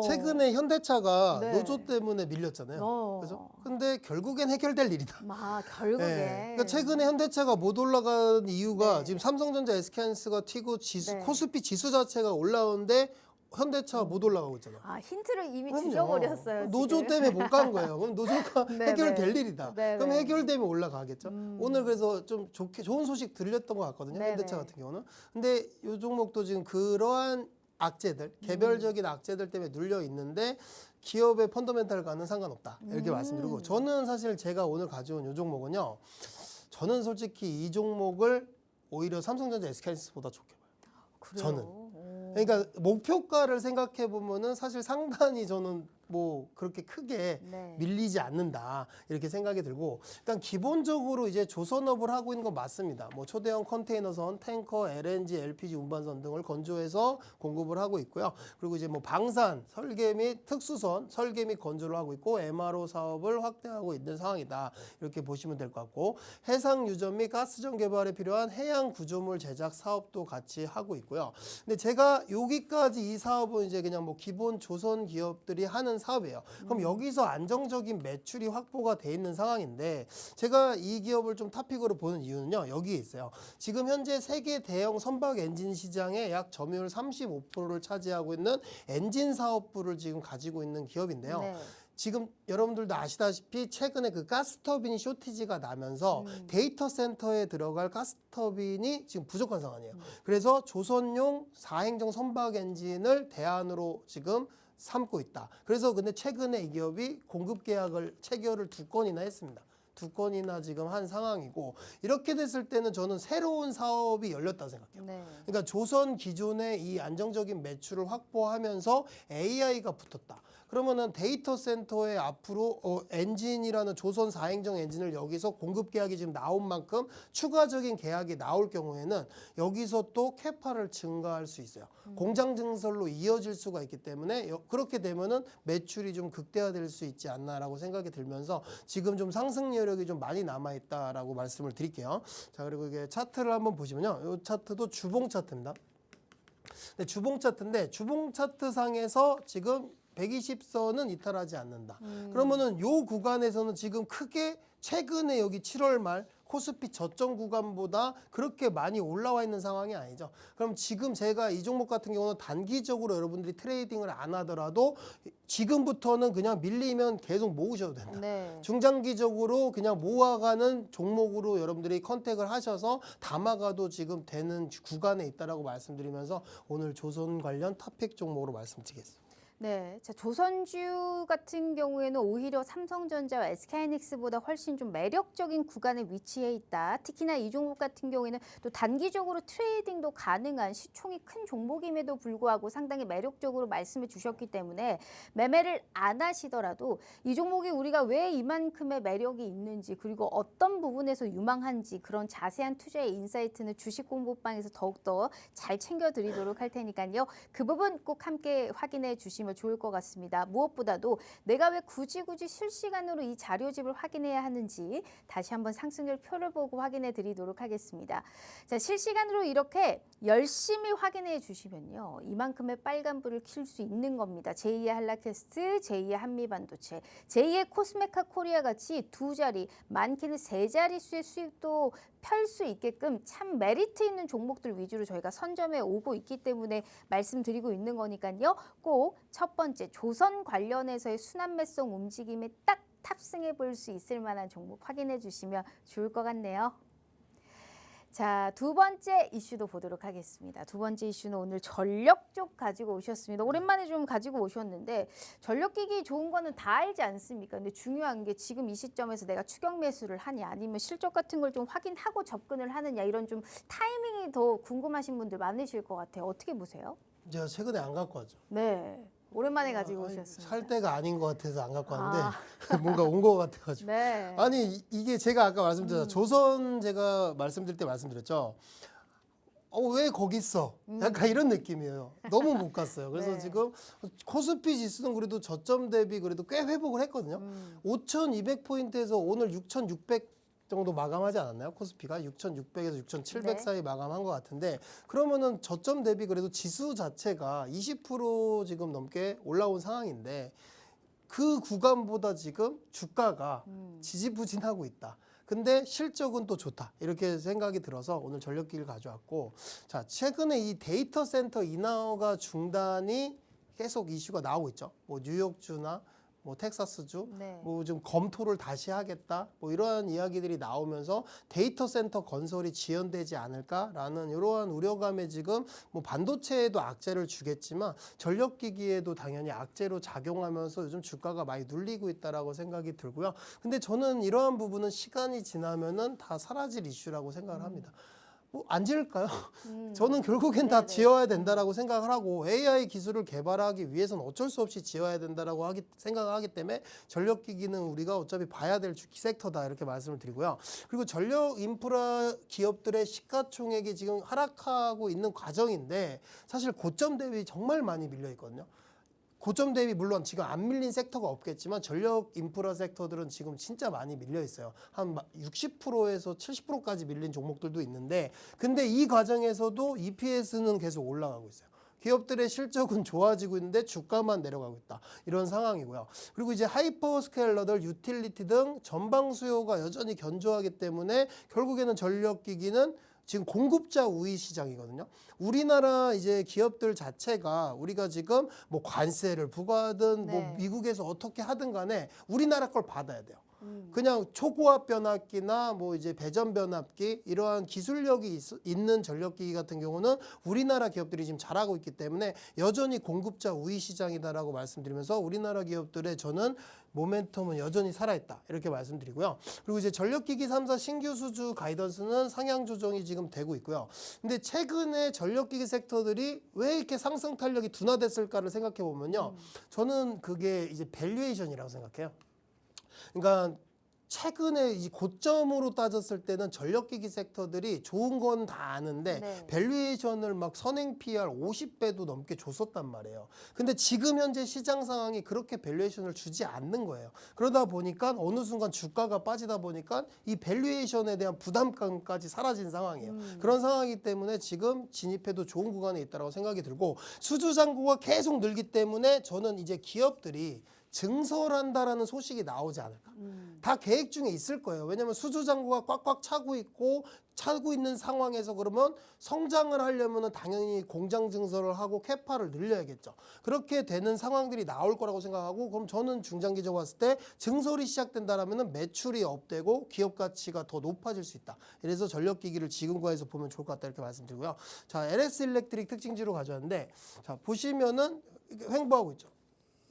최근에 현대차가 네. 노조 때문에 밀렸잖아요. 그죠? 근데 결국엔 해결될 일이다. 아, 결국에. 네. 그러니까 최근에 현대차가 못 올라간 이유가 네. 지금 삼성전자, SK하이닉스가 튀고 지수, 네. 코스피 지수 자체가 올라오는데 현대차가 못 올라가고 있잖아요. 아, 힌트를 이미 그럼요. 주셔버렸어요. 노조 지금. 때문에 못 간 거예요. 그럼 노조가 네, 해결될 네. 일이다. 네, 그럼 네. 해결되면 올라가겠죠. 오늘 그래서 좀 좋은 소식 들렸던 것 같거든요. 네, 현대차 네. 같은 경우는. 근데 이 종목도 지금 그러한 악재들, 개별적인 악재들 때문에 눌려 있는데 기업의 펀더멘탈과는 상관없다. 이렇게 말씀드리고 저는 사실 제가 오늘 가져온 이 종목은요. 저는 솔직히 이 종목을 오히려 삼성전자, SK하이닉스보다 좋게 봐요. 그래요? 저는. 오. 그러니까 목표가를 생각해 보면은 사실 상단이 저는 뭐 그렇게 크게 네. 밀리지 않는다 이렇게 생각이 들고, 일단 기본적으로 이제 조선업을 하고 있는 건 맞습니다. 뭐 초대형 컨테이너선, 탱커, LNG, LPG 운반선 등을 건조해서 공급을 하고 있고요. 그리고 이제 뭐 방산, 설계 및 특수선, 설계 및 건조를 하고 있고 MRO 사업을 확대하고 있는 상황이다 이렇게 보시면 될 것 같고, 해상 유전 및 가스전 개발에 필요한 해양 구조물 제작 사업도 같이 하고 있고요. 근데 제가 여기까지 이 사업은 이제 그냥 뭐 기본 조선 기업들이 하는 사업이에요. 그럼 여기서 안정적인 매출이 확보가 돼 있는 상황인데, 제가 이 기업을 좀 탑픽으로 보는 이유는요, 여기에 있어요. 지금 현재 세계 대형 선박 엔진 시장의 약 점유율 35%를 차지하고 있는 엔진 사업부를 지금 가지고 있는 기업인데요. 네. 지금 여러분들도 아시다시피 최근에 그 가스터빈이 쇼티지가 나면서 데이터 센터에 들어갈 가스터빈이 지금 부족한 상황이에요. 그래서 조선용 4행정 선박 엔진을 대안으로 지금 삼고 있다. 그래서 근데 최근에 이 기업이 공급 계약을 체결을 2건이나 했습니다. 2건이나 지금 한 상황이고, 이렇게 됐을 때는 저는 새로운 사업이 열렸다 생각해요. 네. 그러니까 조선 기존의 이 안정적인 매출을 확보하면서 AI가 붙었다. 그러면은 데이터 센터에 앞으로 엔진이라는 조선 4행정 엔진을 여기서 공급 계약이 지금 나온 만큼 추가적인 계약이 나올 경우에는 여기서 또 캐파를 증가할 수 있어요. 공장 증설로 이어질 수가 있기 때문에 그렇게 되면은 매출이 좀 극대화될 수 있지 않나라고 생각이 들면서 지금 좀 상승 여력이 좀 많이 남아 있다라고 말씀을 드릴게요. 자, 그리고 이게 차트를 한번 보시면요, 이 차트도 주봉 차트입니다. 네, 주봉 차트인데 주봉 차트 상에서 지금 120선은 이탈하지 않는다. 그러면은 요 구간에서는 지금 크게 최근에 여기 7월 말 코스피 저점 구간보다 그렇게 많이 올라와 있는 상황이 아니죠. 그럼 지금 제가 이 종목 같은 경우는 단기적으로 여러분들이 트레이딩을 안 하더라도 지금부터는 그냥 밀리면 계속 모으셔도 된다. 네. 중장기적으로 그냥 모아가는 종목으로 여러분들이 컨택을 하셔서 담아가도 지금 되는 구간에 있다라고 말씀드리면서 오늘 조선 관련 탑픽 종목으로 말씀드리겠습니다. 네, 자, 조선주 같은 경우에는 오히려 삼성전자와 SK하이닉스보다 훨씬 좀 매력적인 구간에 위치해 있다. 특히나 이 종목 같은 경우에는 또 단기적으로 트레이딩도 가능한 시총이 큰 종목임에도 불구하고 상당히 매력적으로 말씀해 주셨기 때문에 매매를 안 하시더라도 이 종목이 우리가 왜 이만큼의 매력이 있는지, 그리고 어떤 부분에서 유망한지 그런 자세한 투자의 인사이트는 주식 공부방에서 더욱더 잘 챙겨드리도록 할 테니까요. 그 부분 꼭 함께 확인해 주시면 좋을 것 같습니다. 무엇보다도 내가 왜 굳이 실시간으로 이 자료집을 확인해야 하는지 다시 한번 상승률 표를 보고 확인해 드리도록 하겠습니다. 자, 실시간으로 이렇게 열심히 확인해 주시면요, 이만큼의 빨간불을 킬 수 있는 겁니다. 제2의 한라캐스트, 제2의 한미반도체, 제2의 코스메카 코리아 같이 2자리, 많게는 3자릿수의 수익도 펼 수 있게끔 참 메리트 있는 종목들 위주로 저희가 선점해 오고 있기 때문에 말씀드리고 있는 거니까요. 꼭 첫 번째 조선 관련해서의 순환매성 움직임에 딱 탑승해 볼 수 있을 만한 종목 확인해 주시면 좋을 것 같네요. 자, 두 번째 이슈도 보도록 하겠습니다. 두 번째 이슈는 오늘 전력 쪽 가지고 오셨습니다. 오랜만에 좀 가지고 오셨는데, 전력기기 좋은 거는 다 알지 않습니까? 근데 중요한 게 지금 이 시점에서 내가 추격 매수를 하냐, 아니면 실적 같은 걸 좀 확인하고 접근을 하느냐, 이런 좀 타이밍이 더 궁금하신 분들 많으실 것 같아요. 어떻게 보세요? 제가 최근에 안 갖고 왔죠. 네, 오랜만에 가지고 아니, 오셨습니다. 살 때가 아닌 것 같아서 안 갖고 왔는데 뭔가 온 것 같아가지고. 네. 아니 이게 제가 아까 말씀드렸죠. 조선 제가 말씀드릴 때 말씀드렸죠. 왜 거기 있어? 약간 이런 느낌이에요. 너무 못 갔어요. 그래서 네. 지금 코스피 지수는 그래도 저점 대비 그래도 꽤 회복을 했거든요. 5,200포인트에서 오늘 6,600 정도 마감하지 않았나요? 코스피가 6,600에서 6,700 네. 사이 마감한 것 같은데, 그러면은 저점 대비 그래도 지수 자체가 20% 지금 넘게 올라온 상황인데 그 구간보다 지금 주가가 지지부진하고 있다. 근데 실적은 또 좋다. 이렇게 생각이 들어서 오늘 전력기를 가져왔고, 자, 최근에 이 데이터 센터 인하가 중단이 계속 이슈가 나오고 있죠. 뭐 뉴욕주나 뭐 텍사스주, 네. 뭐 좀 검토를 다시 하겠다, 뭐 이러한 이야기들이 나오면서 데이터 센터 건설이 지연되지 않을까라는 이러한 우려감에 지금 뭐 반도체에도 악재를 주겠지만 전력기기에도 당연히 악재로 작용하면서 요즘 주가가 많이 눌리고 있다라고 생각이 들고요. 근데 저는 이러한 부분은 시간이 지나면은 다 사라질 이슈라고 생각을 합니다. 뭐 안 지을까요? 저는 결국엔 다 네네. 지어야 된다라고 생각을 하고 AI 기술을 개발하기 위해서는 어쩔 수 없이 지어야 된다라고 생각을 하기 때문에 전력기기는 우리가 어차피 봐야 될 섹터다 이렇게 말씀을 드리고요. 그리고 전력 인프라 기업들의 시가총액이 지금 하락하고 있는 과정인데 사실 고점 대비 정말 많이 밀려 있거든요. 고점 대비 물론 지금 안 밀린 섹터가 없겠지만 전력 인프라 섹터들은 지금 진짜 많이 밀려 있어요. 한 60%에서 70%까지 밀린 종목들도 있는데 근데 이 과정에서도 EPS는 계속 올라가고 있어요. 기업들의 실적은 좋아지고 있는데 주가만 내려가고 있다. 이런 상황이고요. 그리고 이제 하이퍼스케일러들, 유틸리티 등 전방 수요가 여전히 견조하기 때문에 결국에는 전력기기는 지금 공급자 우위 시장이거든요. 우리나라 이제 기업들 자체가 우리가 지금 뭐 관세를 부과하든 뭐 네. 미국에서 어떻게 하든 간에 우리나라 걸 받아야 돼요. 그냥 초고압 변압기나 뭐 이제 배전 변압기 이러한 기술력이 있는 전력기기 같은 경우는 우리나라 기업들이 지금 잘하고 있기 때문에 여전히 공급자 우위 시장이다라고 말씀드리면서 우리나라 기업들의 저는 모멘텀은 여전히 살아있다 이렇게 말씀드리고요. 그리고 이제 전력기기 3사 신규 수주 가이던스는 상향 조정이 지금 되고 있고요. 근데 최근에 전력기기 섹터들이 왜 이렇게 상승 탄력이 둔화됐을까를 생각해 보면요. 저는 그게 이제 밸류에이션이라고 생각해요. 그러니까 최근에 이 고점으로 따졌을 때는 전력기기 섹터들이 좋은 건 다 아는데 네. 밸류에이션을 막 선행 PR 50배도 넘게 줬었단 말이에요. 근데 지금 현재 시장 상황이 그렇게 밸류에이션을 주지 않는 거예요. 그러다 보니까 어느 순간 주가가 빠지다 보니까 이 밸류에이션에 대한 부담감까지 사라진 상황이에요. 그런 상황이기 때문에 지금 진입해도 좋은 구간에 있다고 생각이 들고 수주 잔고가 계속 늘기 때문에 저는 이제 기업들이 증설한다라는 소식이 나오지 않을까. 다 계획 중에 있을 거예요. 왜냐하면 수주 잔고가 꽉꽉 차고 있는 상황에서 그러면 성장을 하려면 당연히 공장 증설을 하고 캐파를 늘려야겠죠. 그렇게 되는 상황들이 나올 거라고 생각하고 그럼 저는 중장기적으로 봤을 때 증설이 시작된다라면 매출이 업되고 기업 가치가 더 높아질 수 있다. 그래서 전력기기를 지금과에서 보면 좋을 것 같다 이렇게 말씀드리고요. 자, LS 일렉트릭 특징지로 가져왔는데 자 보시면은 횡보하고 있죠.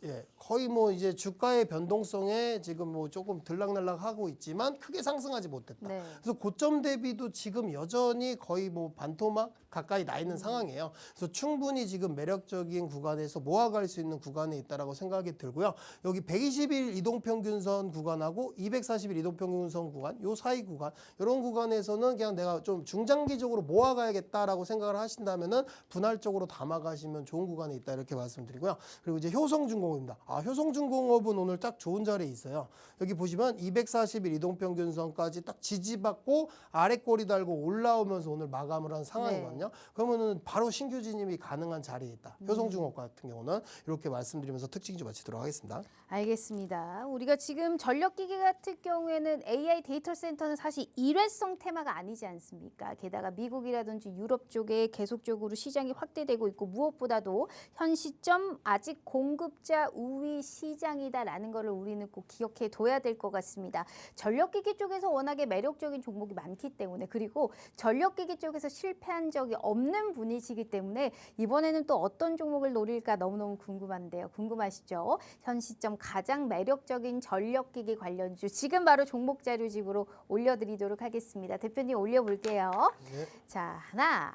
예, 거의 뭐 이제 주가의 변동성에 지금 뭐 조금 들락날락 하고 있지만 크게 상승하지 못했다. 네. 그래서 고점 대비도 지금 여전히 거의 뭐 반토막 가까이 나 있는 상황이에요. 그래서 충분히 지금 매력적인 구간에서 모아갈 수 있는 구간에 있다라고 생각이 들고요. 여기 120일 이동평균선 구간하고 240일 이동평균선 구간, 요 사이 구간, 이런 구간에서는 그냥 내가 좀 중장기적으로 모아가야겠다라고 생각을 하신다면은 분할적으로 담아가시면 좋은 구간에 있다 이렇게 말씀드리고요. 그리고 이제 효성중공업입니다. 효성중공업은 오늘 딱 좋은 자리에 있어요. 여기 보시면 240일 이동평균선까지 딱 지지받고 아래 꼬리 달고 올라오면서 오늘 마감을 한 상황이거든요. 그러면은 바로 신규 진입이 가능한 자리에 있다. 효성중공업 같은 경우는 이렇게 말씀드리면서 특징 좀 마치도록 하겠습니다. 알겠습니다. 우리가 지금 전력기기 같은 경우에는 AI 데이터 센터는 사실 일회성 테마가 아니지 않습니까? 게다가 미국이라든지 유럽 쪽에 계속적으로 시장이 확대되고 있고 무엇보다도 현 시점 아직 공급자 우위 시장이다라는 것을 우리는 꼭 기억해 둬야 될 것 같습니다. 전력기기 쪽에서 워낙에 매력적인 종목이 많기 때문에 그리고 전력기기 쪽에서 실패한 적이 없는 분이시기 때문에 이번에는 또 어떤 종목을 노릴까 너무너무 궁금한데요. 궁금하시죠? 현 시점 가장 매력적인 전력기기 관련주 지금 바로 종목 자료집으로 올려드리도록 하겠습니다. 대표님 올려볼게요. 네. 자, 하나,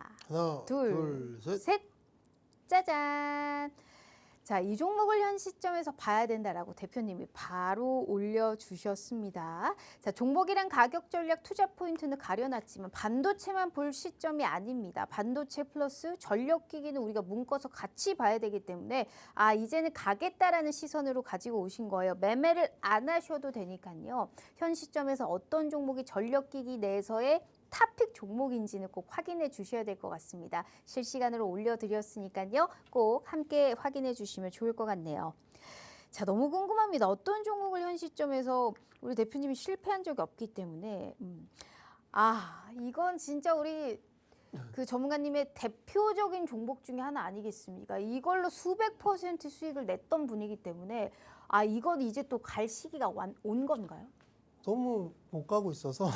둘, 셋. 짜잔. 자, 이 종목을 현 시점에서 봐야 된다라고 대표님이 바로 올려주셨습니다. 자, 종목이랑 가격 전략 투자 포인트는 가려놨지만 반도체만 볼 시점이 아닙니다. 반도체 플러스 전력기기는 우리가 묶어서 같이 봐야 되기 때문에 이제는 가겠다라는 시선으로 가지고 오신 거예요. 매매를 안 하셔도 되니까요. 현 시점에서 어떤 종목이 전력기기 내에서의 탑픽 종목인지는 꼭 확인해 주셔야 될 것 같습니다. 실시간으로 올려드렸으니까요. 꼭 함께 확인해 주시면 좋을 것 같네요. 자, 너무 궁금합니다. 어떤 종목을 현 시점에서 우리 대표님이 실패한 적이 없기 때문에 이건 진짜 우리 그 전문가님의 대표적인 종목 중에 하나 아니겠습니까? 이걸로 수백 % 수익을 냈던 분이기 때문에 이건 이제 또 갈 시기가 온 건가요? 너무 못 가고 있어서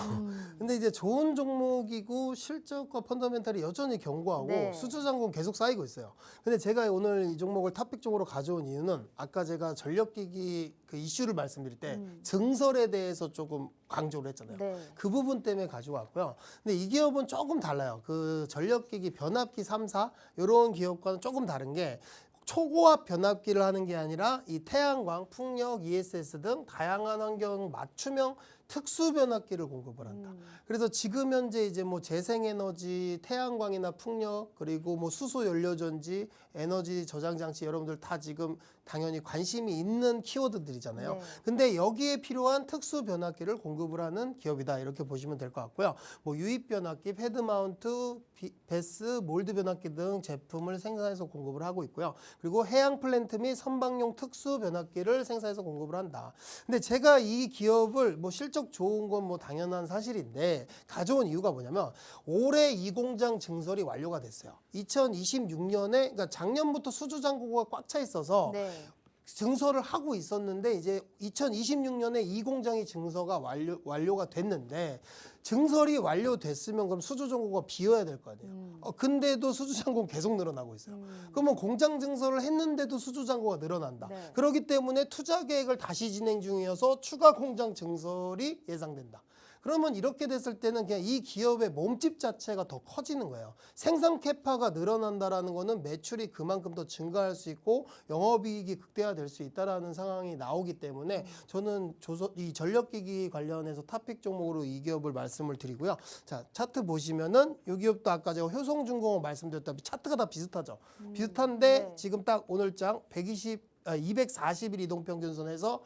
근데 이제 좋은 종목이고 실적과 펀더멘탈이 여전히 견고하고 네. 수주잔고는 계속 쌓이고 있어요. 근데 제가 오늘 이 종목을 탑픽 쪽으로 가져온 이유는 아까 제가 전력기기 그 이슈를 말씀드릴 때 증설에 대해서 조금 강조를 했잖아요. 네. 그 부분 때문에 가져왔고요. 근데 이 기업은 조금 달라요. 그 전력기기 변압기 3사 이런 기업과는 조금 다른 게 초고압 변압기를 하는 게 아니라 이 태양광, 풍력, ESS 등 다양한 환경 맞춤형 특수 변압기를 공급을 한다. 그래서 지금 현재 이제 뭐 재생에너지, 태양광이나 풍력, 그리고 뭐 수소 연료전지, 에너지 저장 장치 여러분들 다 지금 당연히 관심이 있는 키워드들이잖아요. 네. 근데 여기에 필요한 특수 변압기를 공급을 하는 기업이다. 이렇게 보시면 될 것 같고요. 뭐 유입 변압기, 패드 마운트, 베스, 몰드 변압기 등 제품을 생산해서 공급을 하고 있고요. 그리고 해양 플랜트 및 선박용 특수 변압기를 생산해서 공급을 한다. 근데 제가 이 기업을 뭐 실적 좋은 건 뭐 당연한 사실인데 가져온 이유가 뭐냐면 올해 이 공장 증설이 완료가 됐어요. 2026년에 그러니까 작년부터 수주 잔고가 꽉 차 있어서 네. 증설을 하고 있었는데 이제 2026년에 이 공장이 증설가 완료가 됐는데 증설이 완료됐으면 그럼 수주 잔고가 비어야 될 거 아니에요. 근데도 수주 잔고는 계속 늘어나고 있어요. 그러면 공장 증설을 했는데도 수주 잔고가 늘어난다. 네. 그렇기 때문에 투자 계획을 다시 진행 중이어서 추가 공장 증설이 예상된다. 그러면 이렇게 됐을 때는 그냥 이 기업의 몸집 자체가 더 커지는 거예요. 생산 캐파가 늘어난다라는 거는 매출이 그만큼 더 증가할 수 있고 영업이익이 극대화될 수 있다라는 상황이 나오기 때문에 저는 이 전력기기 관련해서 탑픽 종목으로 이 기업을 말씀을 드리고요. 자, 차트 보시면은 이 기업도 아까 제가 효성중공업 말씀드렸다시피 차트가 다 비슷하죠. 비슷한데 네. 지금 딱 오늘장 240일 이동평균선에서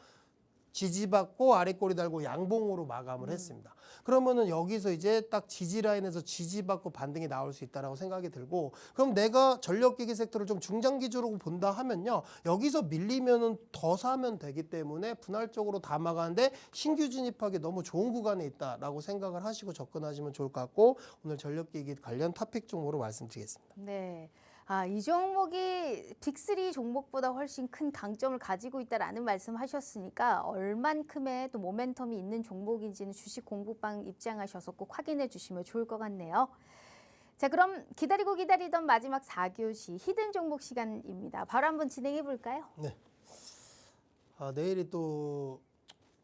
지지받고 아래 꼬리 달고 양봉으로 마감을 했습니다. 그러면은 여기서 이제 딱 지지 라인에서 지지받고 반등이 나올 수 있다라고 생각이 들고 그럼 내가 전력기기 섹터를 좀 중장기적으로 본다 하면요. 여기서 밀리면은 더 사면 되기 때문에 분할적으로 담아가는데 신규 진입하기 너무 좋은 구간에 있다라고 생각을 하시고 접근하시면 좋을 것 같고 오늘 전력기기 관련 탑픽 종목으로 말씀드리겠습니다. 네. 이 종목이 빅3 종목보다 훨씬 큰 강점을 가지고 있다라는 말씀하셨으니까 얼만큼의 또 모멘텀이 있는 종목인지는 주식 공부방 입장하셔서 꼭 확인해 주시면 좋을 것 같네요. 자, 그럼 기다리던 마지막 4교시 히든 종목 시간입니다. 바로 한번 진행해 볼까요? 네. 내일이 또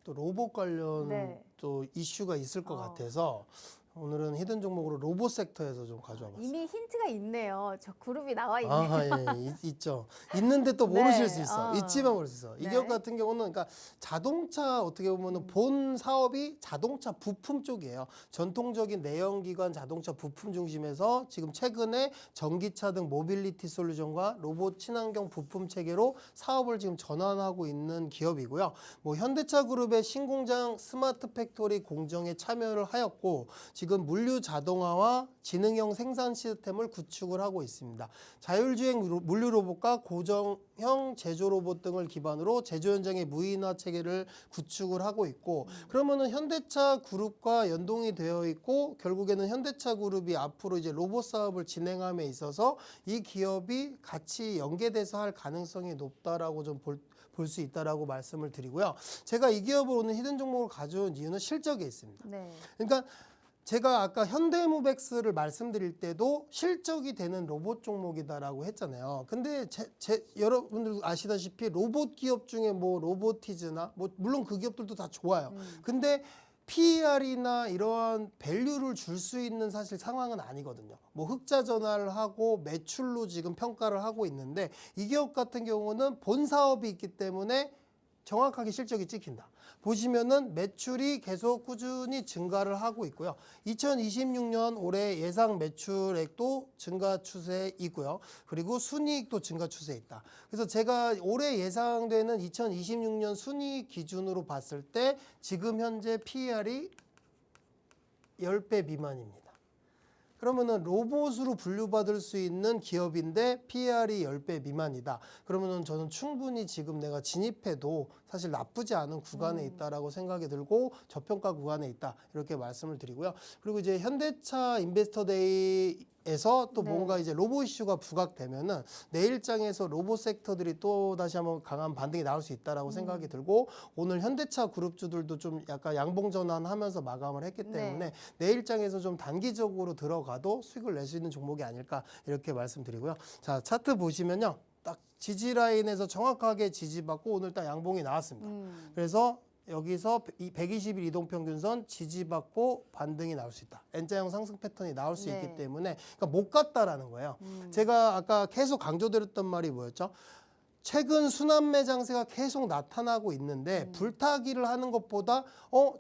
로봇 관련 네. 또 이슈가 있을 것 같아서 오늘은 히든 종목으로 로봇 섹터에서 좀 가져와 봤어요. 이미 힌트가 있네요. 저 그룹이 나와 있네요. 있죠. 있는데 또 네, 모르실 수 있어. 있지만 모를 수 있어. 이 네. 기업 같은 경우는 그러니까 자동차 어떻게 보면은 본 사업이 자동차 부품 쪽이에요. 전통적인 내연기관 자동차 부품 중심에서 지금 최근에 전기차 등 모빌리티 솔루션과 로봇 친환경 부품 체계로 사업을 지금 전환하고 있는 기업이고요. 뭐 현대차 그룹의 신공장 스마트 팩토리 공정에 참여를 하였고 지금 물류 자동화와 지능형 생산 시스템을 구축을 하고 있습니다. 자율주행 물류 로봇과 고정형 제조 로봇 등을 기반으로 제조 현장의 무인화 체계를 구축을 하고 있고 그러면은 현대차 그룹과 연동이 되어 있고 결국에는 현대차 그룹이 앞으로 이제 로봇 사업을 진행함에 있어서 이 기업이 같이 연계돼서 할 가능성이 높다라고 좀 볼 수 있다라고 말씀을 드리고요. 제가 이 기업을 오늘 히든 종목을 가져온 이유는 실적에 있습니다. 네. 그러니까 제가 아까 현대무백스를 말씀드릴 때도 실적이 되는 로봇 종목이다라고 했잖아요. 근데 여러분들 아시다시피 로봇 기업 중에 뭐 로보티즈나 뭐 물론 그 기업들도 다 좋아요. 근데 PER이나 이러한 밸류를 줄 수 있는 사실 상황은 아니거든요. 뭐 흑자 전환을 하고 매출로 지금 평가를 하고 있는데 이 기업 같은 경우는 본 사업이 있기 때문에 정확하게 실적이 찍힌다. 보시면은 매출이 계속 꾸준히 증가를 하고 있고요. 2026년 올해 예상 매출액도 증가 추세에 있고요. 그리고 순이익도 증가 추세에 있다. 그래서 제가 올해 예상되는 2026년 순이익 기준으로 봤을 때 지금 현재 PER이 10배 미만입니다. 그러면은 로봇으로 분류받을 수 있는 기업인데 PER이 10배 미만이다. 그러면은 저는 충분히 지금 내가 진입해도 사실 나쁘지 않은 구간에 있다라고 생각이 들고 저평가 구간에 있다. 이렇게 말씀을 드리고요. 그리고 이제 현대차 인베스터 데이 에서 또 네. 뭔가 이제 로봇 이슈가 부각되면은 내일장에서 로봇 섹터들이 또 다시 한번 강한 반등이 나올 수 있다라고 생각이 들고 오늘 현대차 그룹주들도 좀 약간 양봉 전환하면서 마감을 했기 때문에 네. 내일장에서 좀 단기적으로 들어가도 수익을 낼 수 있는 종목이 아닐까 이렇게 말씀드리고요. 자, 차트 보시면요. 딱 지지 라인에서 정확하게 지지받고 오늘 딱 양봉이 나왔습니다. 그래서 여기서 120일 이동평균선 지지받고 반등이 나올 수 있다. N자형 상승 패턴이 나올 수 네. 있기 때문에 그러니까 못 갔다라는 거예요. 제가 아까 계속 강조드렸던 말이 뭐였죠? 최근 순환매 장세가 계속 나타나고 있는데 불타기를 하는 것보다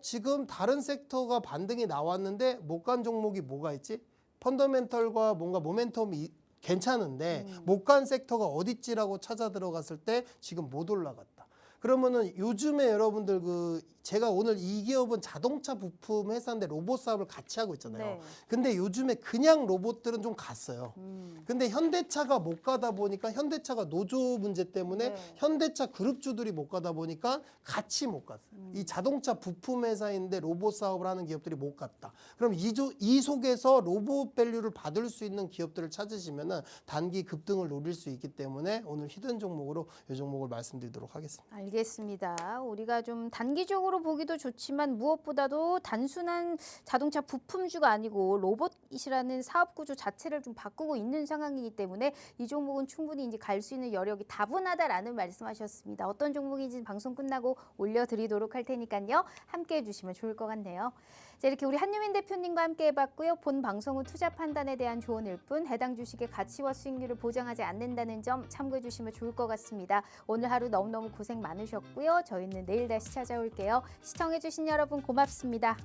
지금 다른 섹터가 반등이 나왔는데 못 간 종목이 뭐가 있지? 펀더멘털과 뭔가 모멘텀이 괜찮은데 못 간 섹터가 어딨지라고 찾아 들어갔을 때 지금 못 올라갔다. 그러면은 요즘에 여러분들 제가 오늘 이 기업은 자동차 부품 회사인데 로봇 사업을 같이 하고 있잖아요. 네. 근데 요즘에 그냥 로봇들은 좀 갔어요. 근데 현대차가 못 가다 보니까 현대차가 노조 문제 때문에 네. 현대차 그룹주들이 못 가다 보니까 같이 못 갔어요. 이 자동차 부품 회사인데 로봇 사업을 하는 기업들이 못 갔다. 그럼 이 속에서 로봇 밸류를 받을 수 있는 기업들을 찾으시면은 단기 급등을 노릴 수 있기 때문에 오늘 히든 종목으로 이 종목을 말씀드리도록 하겠습니다. 알겠습니다. 우리가 좀 단기적으로 보기도 좋지만 무엇보다도 단순한 자동차 부품주가 아니고 로봇이라는 사업 구조 자체를 좀 바꾸고 있는 상황이기 때문에 이 종목은 충분히 이제 갈 수 있는 여력이 다분하다라는 말씀하셨습니다. 어떤 종목인지는 방송 끝나고 올려드리도록 할 테니까요. 함께 해주시면 좋을 것 같네요. 자, 이렇게 우리 한유민 대표님과 함께 해봤고요. 본 방송은 투자 판단에 대한 조언일 뿐 해당 주식의 가치와 수익률을 보장하지 않는다는 점 참고해 주시면 좋을 것 같습니다. 오늘 하루 너무너무 고생 많으셨고요. 저희는 내일 다시 찾아올게요. 시청해 주신 여러분 고맙습니다.